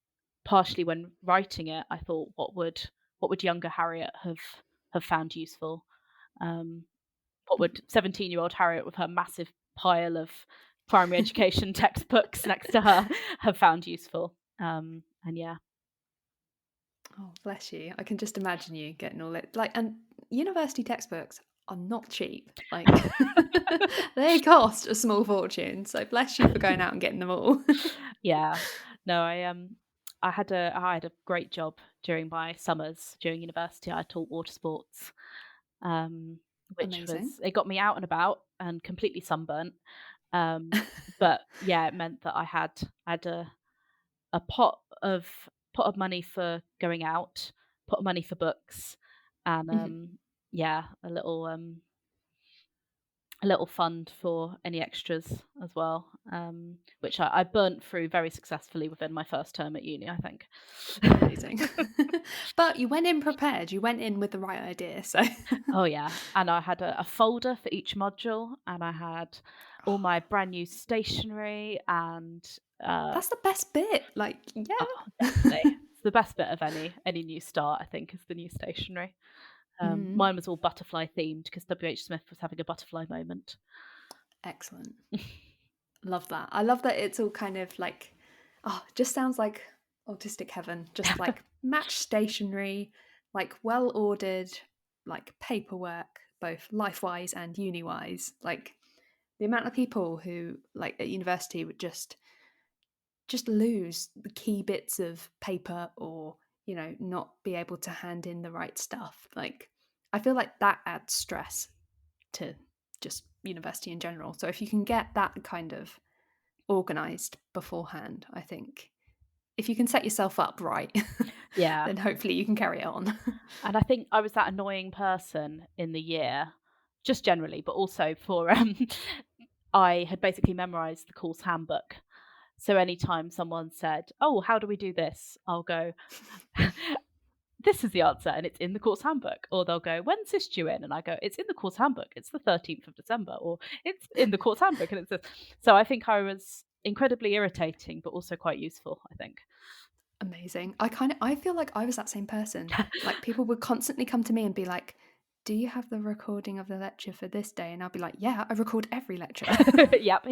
partially, when writing it, I thought, what would younger Harriet have found useful? Um, what would 17-year-old Harriet, with her massive pile of primary education textbooks next to her, have found useful? And yeah, Oh, bless you. I can just imagine you getting all it like, and university textbooks are not cheap. Like they cost a small fortune. So bless you for going out and getting them all. yeah. No, I had a great job during my summers during university. I taught water sports, um, which Amazing. was it got me out and about and completely sunburnt. Um, but yeah, it meant that I had a pot of money for going out, pot of money for books, and Mhm. yeah, a little fund for any extras as well, which I burnt through very successfully within my first term at uni, I think. Amazing. But you went in prepared. You went in with the right idea. So Oh yeah, and I had a folder for each module, and I had all my brand new stationery, and that's the best bit. Like, oh, yeah. definitely, it's the best bit of any new start, I think, is the new stationery. Mm, Mine was all butterfly themed because WH Smith was having a butterfly moment. excellent. Love that. I love that it's all kind of like, oh, just sounds like autistic heaven. Just like match stationery, like well ordered, like paperwork, both life wise and uni wise. Like the amount of people who, like at university, would just lose the key bits of paper or not be able to hand in the right stuff. Like, I feel like that adds stress to just university in general. So if you can get that kind of organized beforehand, I think if you can set yourself up right, Yeah. then hopefully you can carry it on. And I think I was that annoying person in the year, just generally, but also for I had basically memorized the course handbook. So anytime someone said, "Oh, how do we do this?" I'll go, "This is the answer, and it's in the course handbook." Or they'll go, "When's this due in?" And I go, "It's in the course handbook. It's the 13th of December," or "It's in the course handbook." And it's this. So I think I was incredibly irritating, but also quite useful, I think. Amazing. I feel like I was that same person. Like, people would constantly come to me and be like, "Do you have the recording of the lecture for this day?" And I'll be like, "Yeah, I record every lecture." Yep.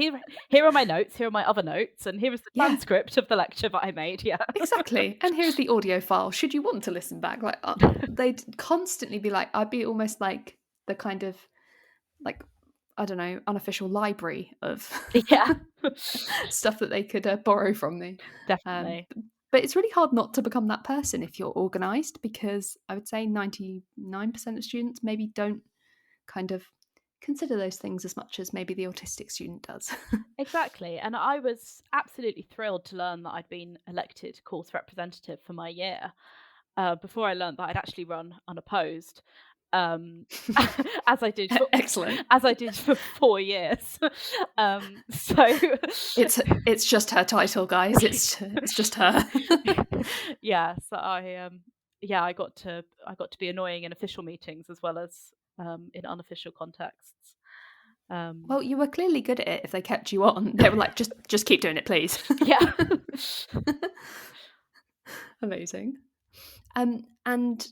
Here are my notes. Here are my other notes, and here is the Yeah, transcript of the lecture that I made. Yeah. exactly. And here's the audio file. Should you want to listen back? Like, they'd constantly be like, I'd be almost like the kind of, like, I don't know, unofficial library of Yeah. stuff that they could borrow from me. Um, Definitely. but it's really hard not to become that person if you're organized, because I would say 99% of students maybe don't kind of consider those things as much as maybe the autistic student does. Exactly. And I was absolutely thrilled to learn that I'd been elected course representative for my year. Before I learned that I'd actually run unopposed, um, as I did for Excellent. as I did for 4 years. So It's just her title, guys. It's just her. yeah, so yeah, I got to be annoying in official meetings as well as in unofficial contexts. Um, Well, you were clearly good at it if they kept you on. They were like, just keep doing it, please. yeah. Amazing. And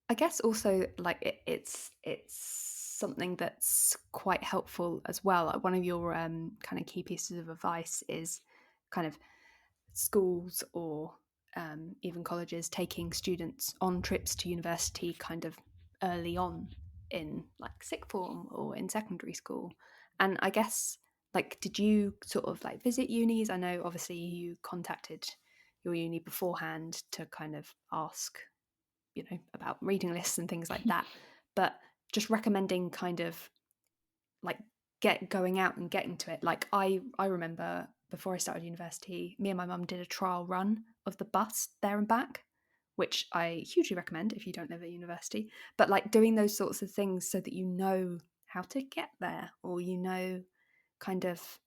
I guess also, like, it's something that's quite helpful as well. Like, one of your kind of key pieces of advice is kind of schools or even colleges taking students on trips to university kind of early on in, like, sixth form or in secondary school. And I guess, like, did you sort of like visit unis? I know obviously you contacted your uni beforehand to kind of ask, about reading lists and things like that. But just recommending kind of, like, get going out and getting to it. Like, I remember before I started university, me and my mum did a trial run of the bus there and back, which I hugely recommend if you don't live at university. But, like, doing those sorts of things so that you know how to get there, or kind of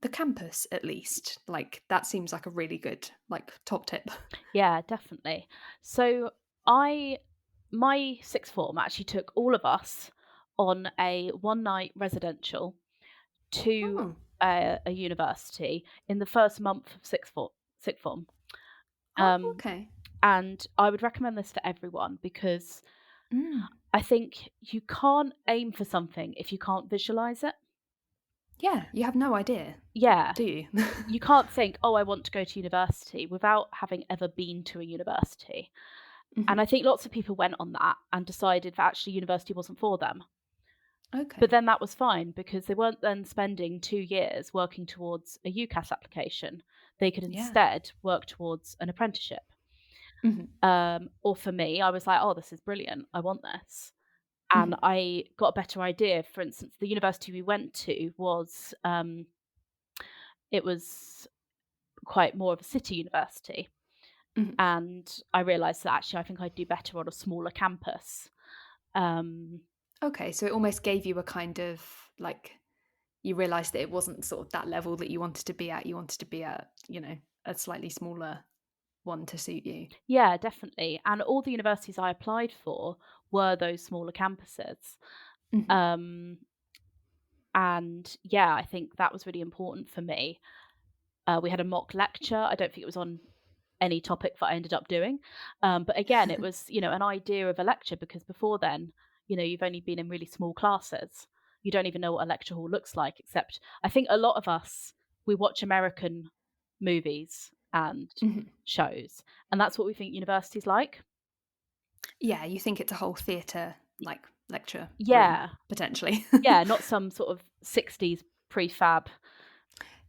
the campus at least. Like, that seems like a really good, like, top tip. Yeah, definitely. So I my sixth form actually took all of us on a one night residential to Oh, a university in the first month of sixth form. oh, Um, okay. and I would recommend this for everyone because Mm. I think you can't aim for something if you can't visualize it. Yeah, you have no idea, Yeah, do you? you can't think, "Oh, I want to go to university," without having ever been to a university. And Mhm. I think lots of people went on that and decided that actually university wasn't for them. But Okay. then that was fine because they weren't then spending 2 years working towards a UCAS application. They could Yeah. instead work towards an apprenticeship. Mhm. Or for me, I was like, "Oh, this is brilliant. I want this." And Mhm. I got a better idea. For instance, the university we went to was, it was quite more of a city university. Mhm. And I realized that actually I think I'd do better on a smaller campus. Um, Okay, so it almost gave you a kind of, like, you realised that it wasn't sort of that level that you wanted to be at. You wanted to be at, a slightly smaller one to suit you. yeah, definitely. And all the universities I applied for were those smaller campuses. Mhm. Um, and yeah, I think that was really important for me. We had a mock lecture. I don't think it was on any topic that I ended up doing. But again, it was, an idea of a lecture because before then, you've only been in really small classes. You don't even know what a lecture hall looks like, except I think a lot of us, we watch American movies and Mhm. shows, and that's what we think university's like. Yeah, you think it's a whole theatre, like, lecture room, Yeah, potentially. yeah, not some sort of 60s prefab.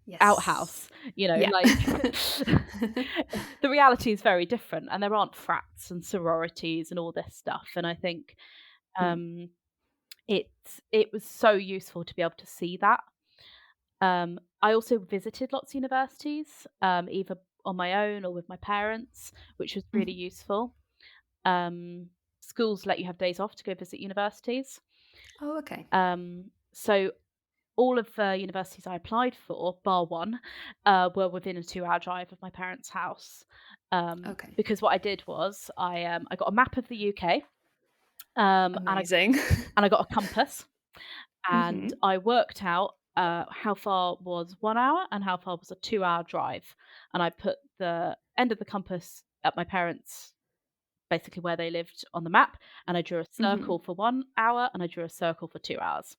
Yes. outhouse, Yeah. like the reality is very different, and there aren't frats and sororities and all this stuff. And I think Mm. um, it was so useful to be able to see that. I also visited lots of universities, either on my own or with my parents, which was really Mhm. useful. Um, Schools let you have days off to go visit universities. Oh, okay. So all of the universities I applied for, bar one, were within a 2-hour drive of my parents' house. Okay. Because what I did was I got a map of the UK, Amazing. and I got a compass, and Mhm. I worked out how far was 1 hour and how far was a 2-hour drive, and I put the end of the compass at my parents' basically where they lived on the map, and I drew a Mhm. circle for 1 hour and I drew a circle for 2 hours,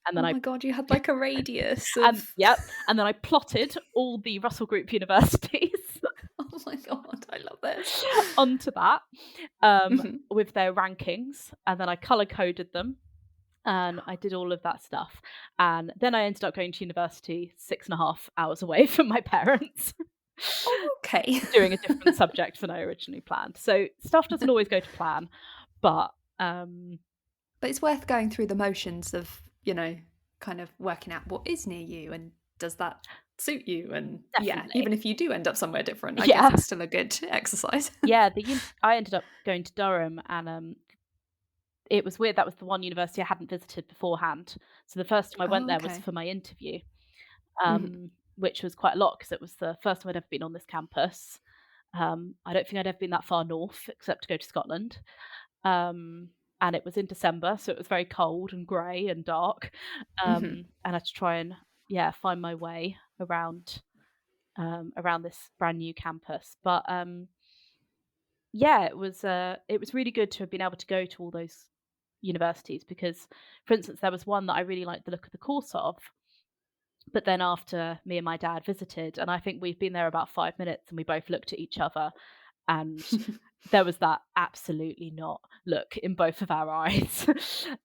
and then Oh I my god, you had like a radius and of yep, and then I plotted all the Russell Group universities oh my god, I love this. onto that, Mhm. with their rankings, and then I color coded them, and I did all of that stuff, and then I ended up going to university 6.5 hours away from my parents, Oh, okay. doing a different subject than I originally planned. So stuff doesn't always go to plan, but But it's worth going through the motions of, kind of working out what is near you and does that suit you? And yeah, definitely, even if you do end up somewhere different, I guess yeah, it's still a good exercise. yeah. I ended up going to Durham, and it was weird. That was the one university I hadn't visited beforehand. So the first time I went Oh, there was okay. for my interview, Mhm. which was quite a lot because it was the first time I'd ever been on this campus. I don't think I'd ever been that far north except to go to Scotland. Um, and it was in December, so it was very cold and grey and dark. Mhm. And I had to try and find my way around this brand new campus. But yeah, it was really good to have been able to go to all those universities because, for instance, there was one that I really liked the look of the course of, but then after me and my dad visited, and I think we'd been there about 5 minutes, and we both looked at each other, and there was that absolutely not look in both of our eyes,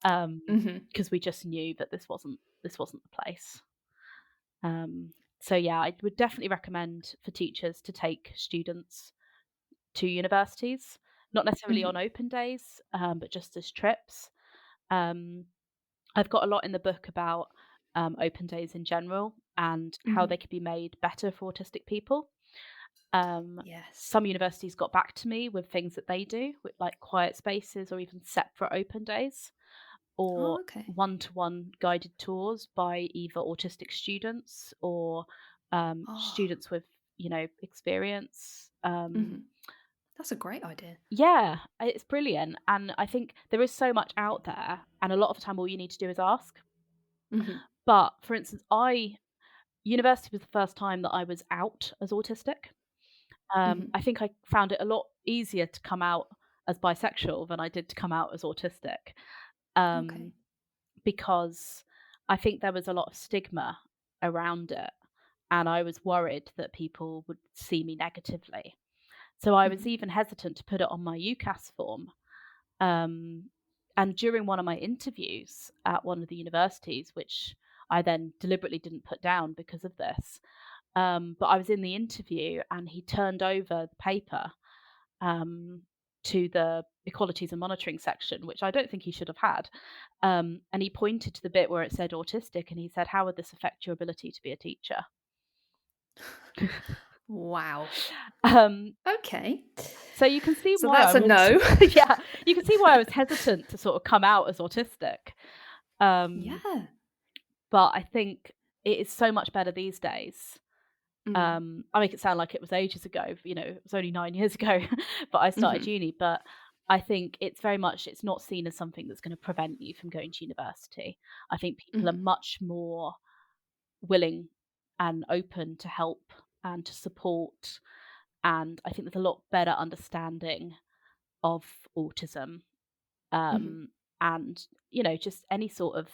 Mhm. because we just knew that this wasn't the place. So yeah, I would definitely recommend for teachers to take students to universities, not necessarily on Mhm. open days, but just as trips. Um, I've got a lot in the book about open days in general and how they Mhm. could be made better for autistic people. Um, Yes. some universities got back to me with things that they do, with like quiet spaces or even separate open days, or Oh, okay. one-to-one guided tours by either autistic students or Oh. students with experience. Mhm. That's a great idea. Yeah, it's brilliant, and I think there is so much out there, and a lot of the time all you need to do is ask. Mhm. But for instance, I university was the first time that I was out as autistic. Mhm. I think I found it a lot easier to come out as bisexual than I did to come out as autistic, Okay. um, because I think there was a lot of stigma around it, and I was worried that people would see me negatively. So I was Mhm. even hesitant to put it on my UCAS form. Um, and during one of my interviews at one of the universities, which I then deliberately didn't put down because of this, but I was in the interview and he turned over the paper um, to the equalities and monitoring section, which I don't think he should have had. And he pointed to the bit where it said autistic and he said, "How would this affect your ability to be a teacher?" Wow. Um, Okay. so you can see So why that's I a was, no. yeah, you can see why I was hesitant to sort of come out as autistic. Um, Yeah. but I think it is so much better these days. Mm. I make it sound like it was ages ago, it was only 9 years ago, but I started Mhm. uni, but I think it's not seen as something that's gonna prevent you from going to university. I think people are Mhm. much more willing and open to help and to support, and I think there's a lot better understanding of autism, Mhm. um, and, just any sort of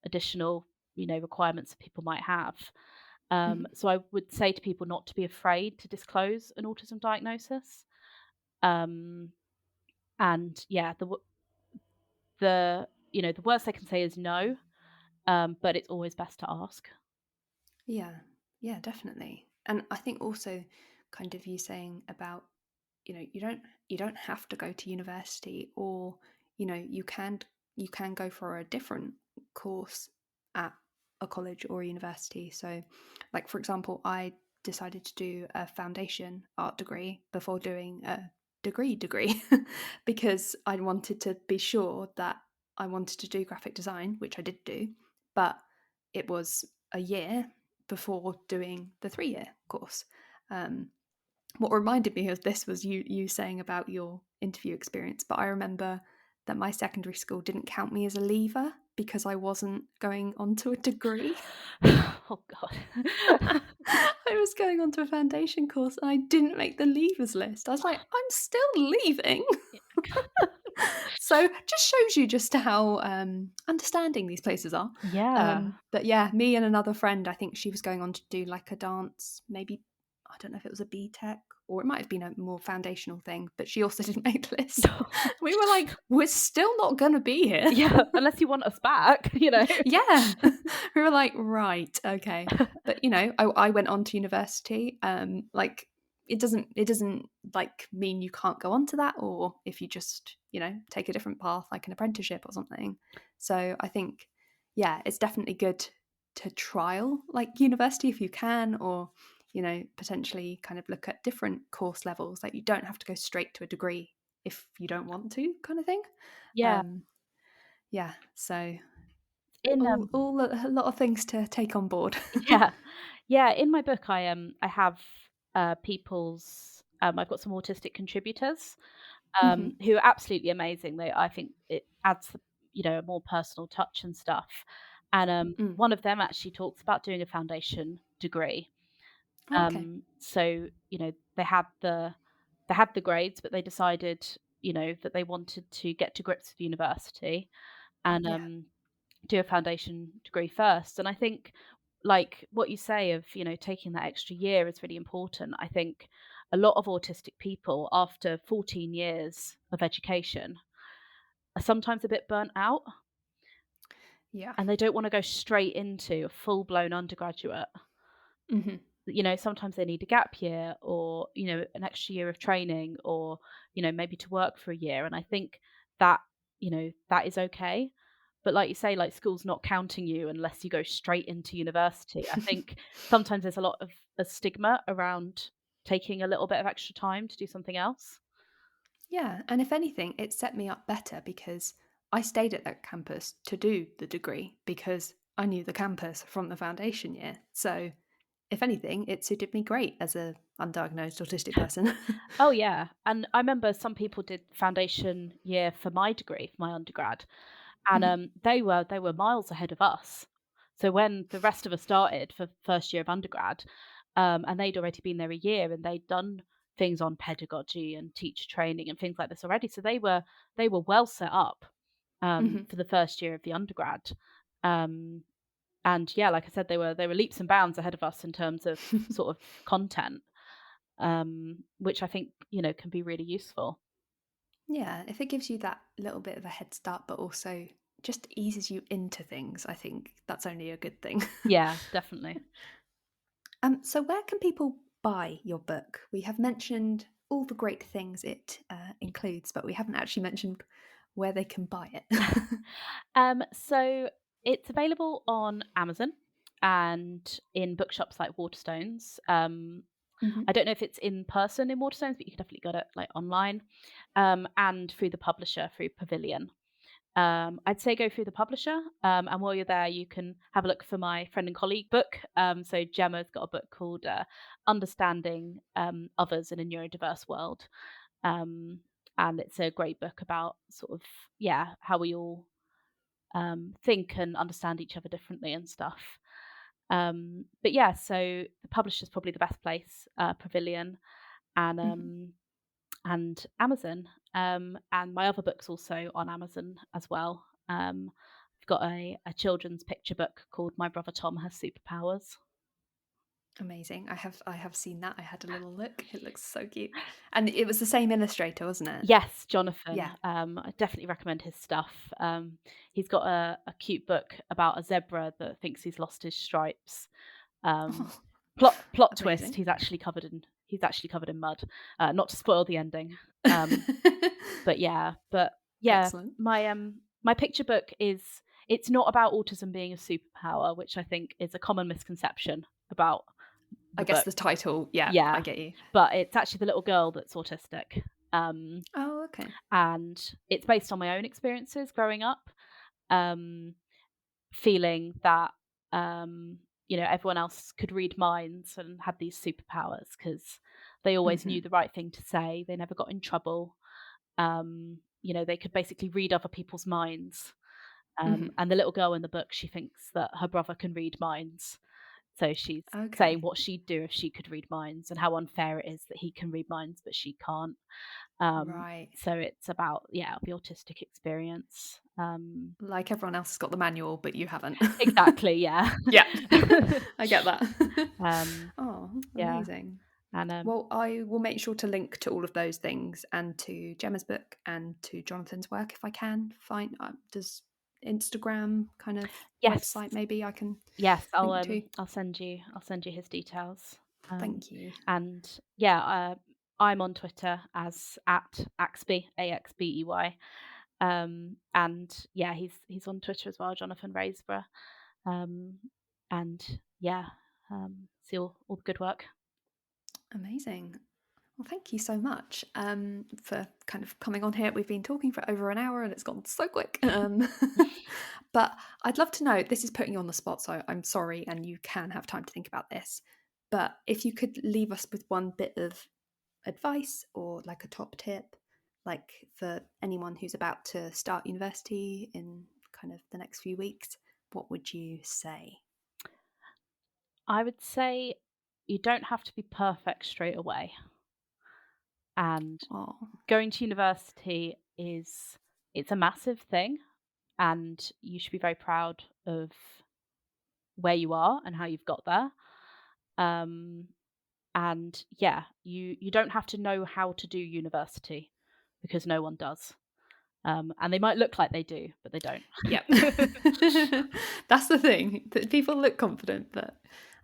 additional, requirements that people might have. Mhm. So I would say to people not to be afraid to disclose an autism diagnosis. Um, and yeah, the worst they can say is no, but it's always best to ask. Yeah. Yeah, definitely. And I think also kind of you saying about, you don't have to go to university, or, you can go for a different course at a college or a university. So like for example, I decided to do a foundation art degree before doing a degree because I wanted to be sure that I wanted to do graphic design, which I did do, but it was a year before doing the 3-year course. Um, what reminded me of this was you saying about your interview experience, but I remember that my secondary school didn't count me as a leaver because I wasn't going on to a degree. Oh God. I was going on to a foundation course and I didn't make the leavers list. I was like, I'm still leaving. So just shows you just how understanding these places are. Yeah. But yeah, me and another friend, I think she was going on to do like a dance, maybe, I don't know if it was a B Tech or it might have been a more foundational thing, but she also didn't make the list. We were like, we're still not going to be here. Yeah, unless you want us back, you know. Yeah. We were like, right, okay. But I went on to university. Like it doesn't like mean you can't go on to that, or if you just, take a different path like an apprenticeship or something. So I think, yeah, it's definitely good to trial like university if you can, or potentially kind of look at different course levels. Like you don't have to go straight to a degree if you don't want to, kind of thing. Yeah. Um, yeah, so In all a lot of things to take on board. yeah. Yeah, in my book I have people's I've got some autistic contributors Mhm. who are absolutely amazing. I think it adds a more personal touch and stuff. And Mm. one of them actually talks about doing a foundation degree. Oh, okay. So, they had the grades, but they decided, that they wanted to get to grips with university and Yeah. do a foundation degree first. And I think, like what you say of, taking that extra year is really important. I think a lot of autistic people, after 14 years of education, are sometimes a bit burnt out Yeah. and they don't want to go straight into a full blown undergraduate. Mhm. Sometimes they need a gap year or, an extra year of training or, maybe to work for a year. And I think that, that is okay. But like you say, like school's not counting you unless you go straight into university. I think sometimes there's a lot of a stigma around taking a little bit of extra time to do something else. Yeah, and if anything, it set me up better because I stayed at that campus to do the degree because I knew the campus from the foundation year. So, if anything, it suited me great as a undiagnosed autistic person. Oh yeah, and I remember some people did foundation year for my degree, for my undergrad, and Mhm. they were miles ahead of us. So when the rest of us started for first year of undergrad, and they'd already been there a year and they'd done things on pedagogy and teacher training and things like this already. So they were well set up Mhm. for the first year of the undergrad. Um, and yeah, like I said, they were leaps and bounds ahead of us in terms of sort of content, which I think can be really useful. Yeah, if it gives you that little bit of a head start, but also just eases you into things, I think that's only a good thing. Yeah, definitely. So, where can people buy your book? We have mentioned all the great things it includes, but we haven't actually mentioned where they can buy it. So it's available on Amazon and in bookshops like Waterstones. I Mhm. don't know if it's in person in Waterstones, but you can definitely get it like online, and through the publisher through Pavilion. I'd say go through the publisher, and while you're there, you can have a look for my friend and colleague book. So Gemma's got a book called "Understanding Others in a Neurodiverse World," um, and it's a great book about sort of how we all think and understand each other differently and stuff. But yeah, so the publisher's probably the best place, Pavilion and Mhm. Amazon. And my other book's also on Amazon as well. I've got a children's picture book called My Brother Tom Has Superpowers. Amazing. I have seen that. I had a little look. It looks so cute. And it was the same illustrator, wasn't it? Yes, Jonathan. Yeah. I definitely recommend his stuff. He's got a cute book about a zebra that thinks he's lost his stripes. Um, Plot twist: Amazing. he's actually covered in mud. Not to spoil the ending. Um, but yeah, Excellent. my picture book it's not about autism being a superpower, which I think is a common misconception about I the guess book. the title, yeah, I Yeah, get you. but it's actually the little girl that's autistic. Um, Oh, okay. and it's based on my own experiences growing up, um, feeling that everyone else could read minds and had these superpowers because they always knew Mhm, the right thing to say. They never got in trouble. They could basically read other people's minds. mhm. And the little girl in the book, she thinks that her brother can read minds. So she's saying Okay. what she'd do if she could read minds and how unfair it is that he can read minds but she can't. Right. So it's about, yeah, the autistic experience. Like everyone else has got the manual, but you haven't. Exactly, yeah. Yeah. I get that. um, Oh, yeah, amazing. and Well, I will make sure to link to all of those things and to Gemma's book and to Jonathan's work if I can find. Does Instagram kind of yes, website maybe I can yes, link to? I'll send you his details. Thank you. And yeah, I'm on Twitter as at Axbey, Axbey. And yeah, he's on Twitter as well, Jonathan Raisborough. Um, and yeah, see all the good work. Amazing. Well, thank you so much for kind of coming on here. We've been talking for over an hour and it's gone so quick. But I'd love to know, this is putting you on the spot, so I'm sorry, and you can have time to think about this. But if you could leave us with one bit of advice or like a top tip, like for anyone who's about to start university in kind of the next few weeks, what would you say? I would say you don't have to be perfect straight away. And Oh, going to university it's a massive thing, and you should be very proud of where you are and how you've got there. Um, and yeah, you don't have to know how to do university because no one does. And they might look like they do, but they don't. yep. That's the thing. That people look confident, but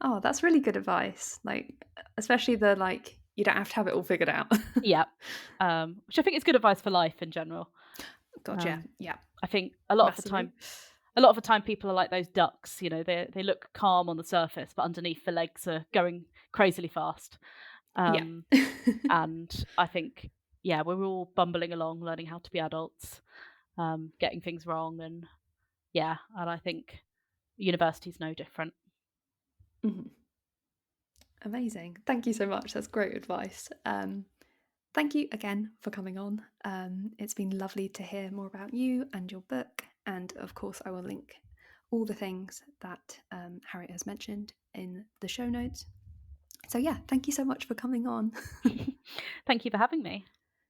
oh, that's really good advice. Like, especially the like, you don't have to have it all figured out. Yeah, which I think is good advice for life in general. Gotcha. Um, Yeah, I think massively. a lot of the time people are like those ducks. They look calm on the surface, but underneath the legs are going crazily fast. Yeah. Um, and I think, yeah, we're all bumbling along, learning how to be adults, getting things wrong, and yeah, and I think university's no different. Mhm. Amazing. Thank you so much. That's great advice. Thank you again for coming on. It's been lovely to hear more about you and your book. And of course, I will link all the things that Harriet has mentioned in the show notes. So, yeah, thank you so much for coming on. Thank you for having me.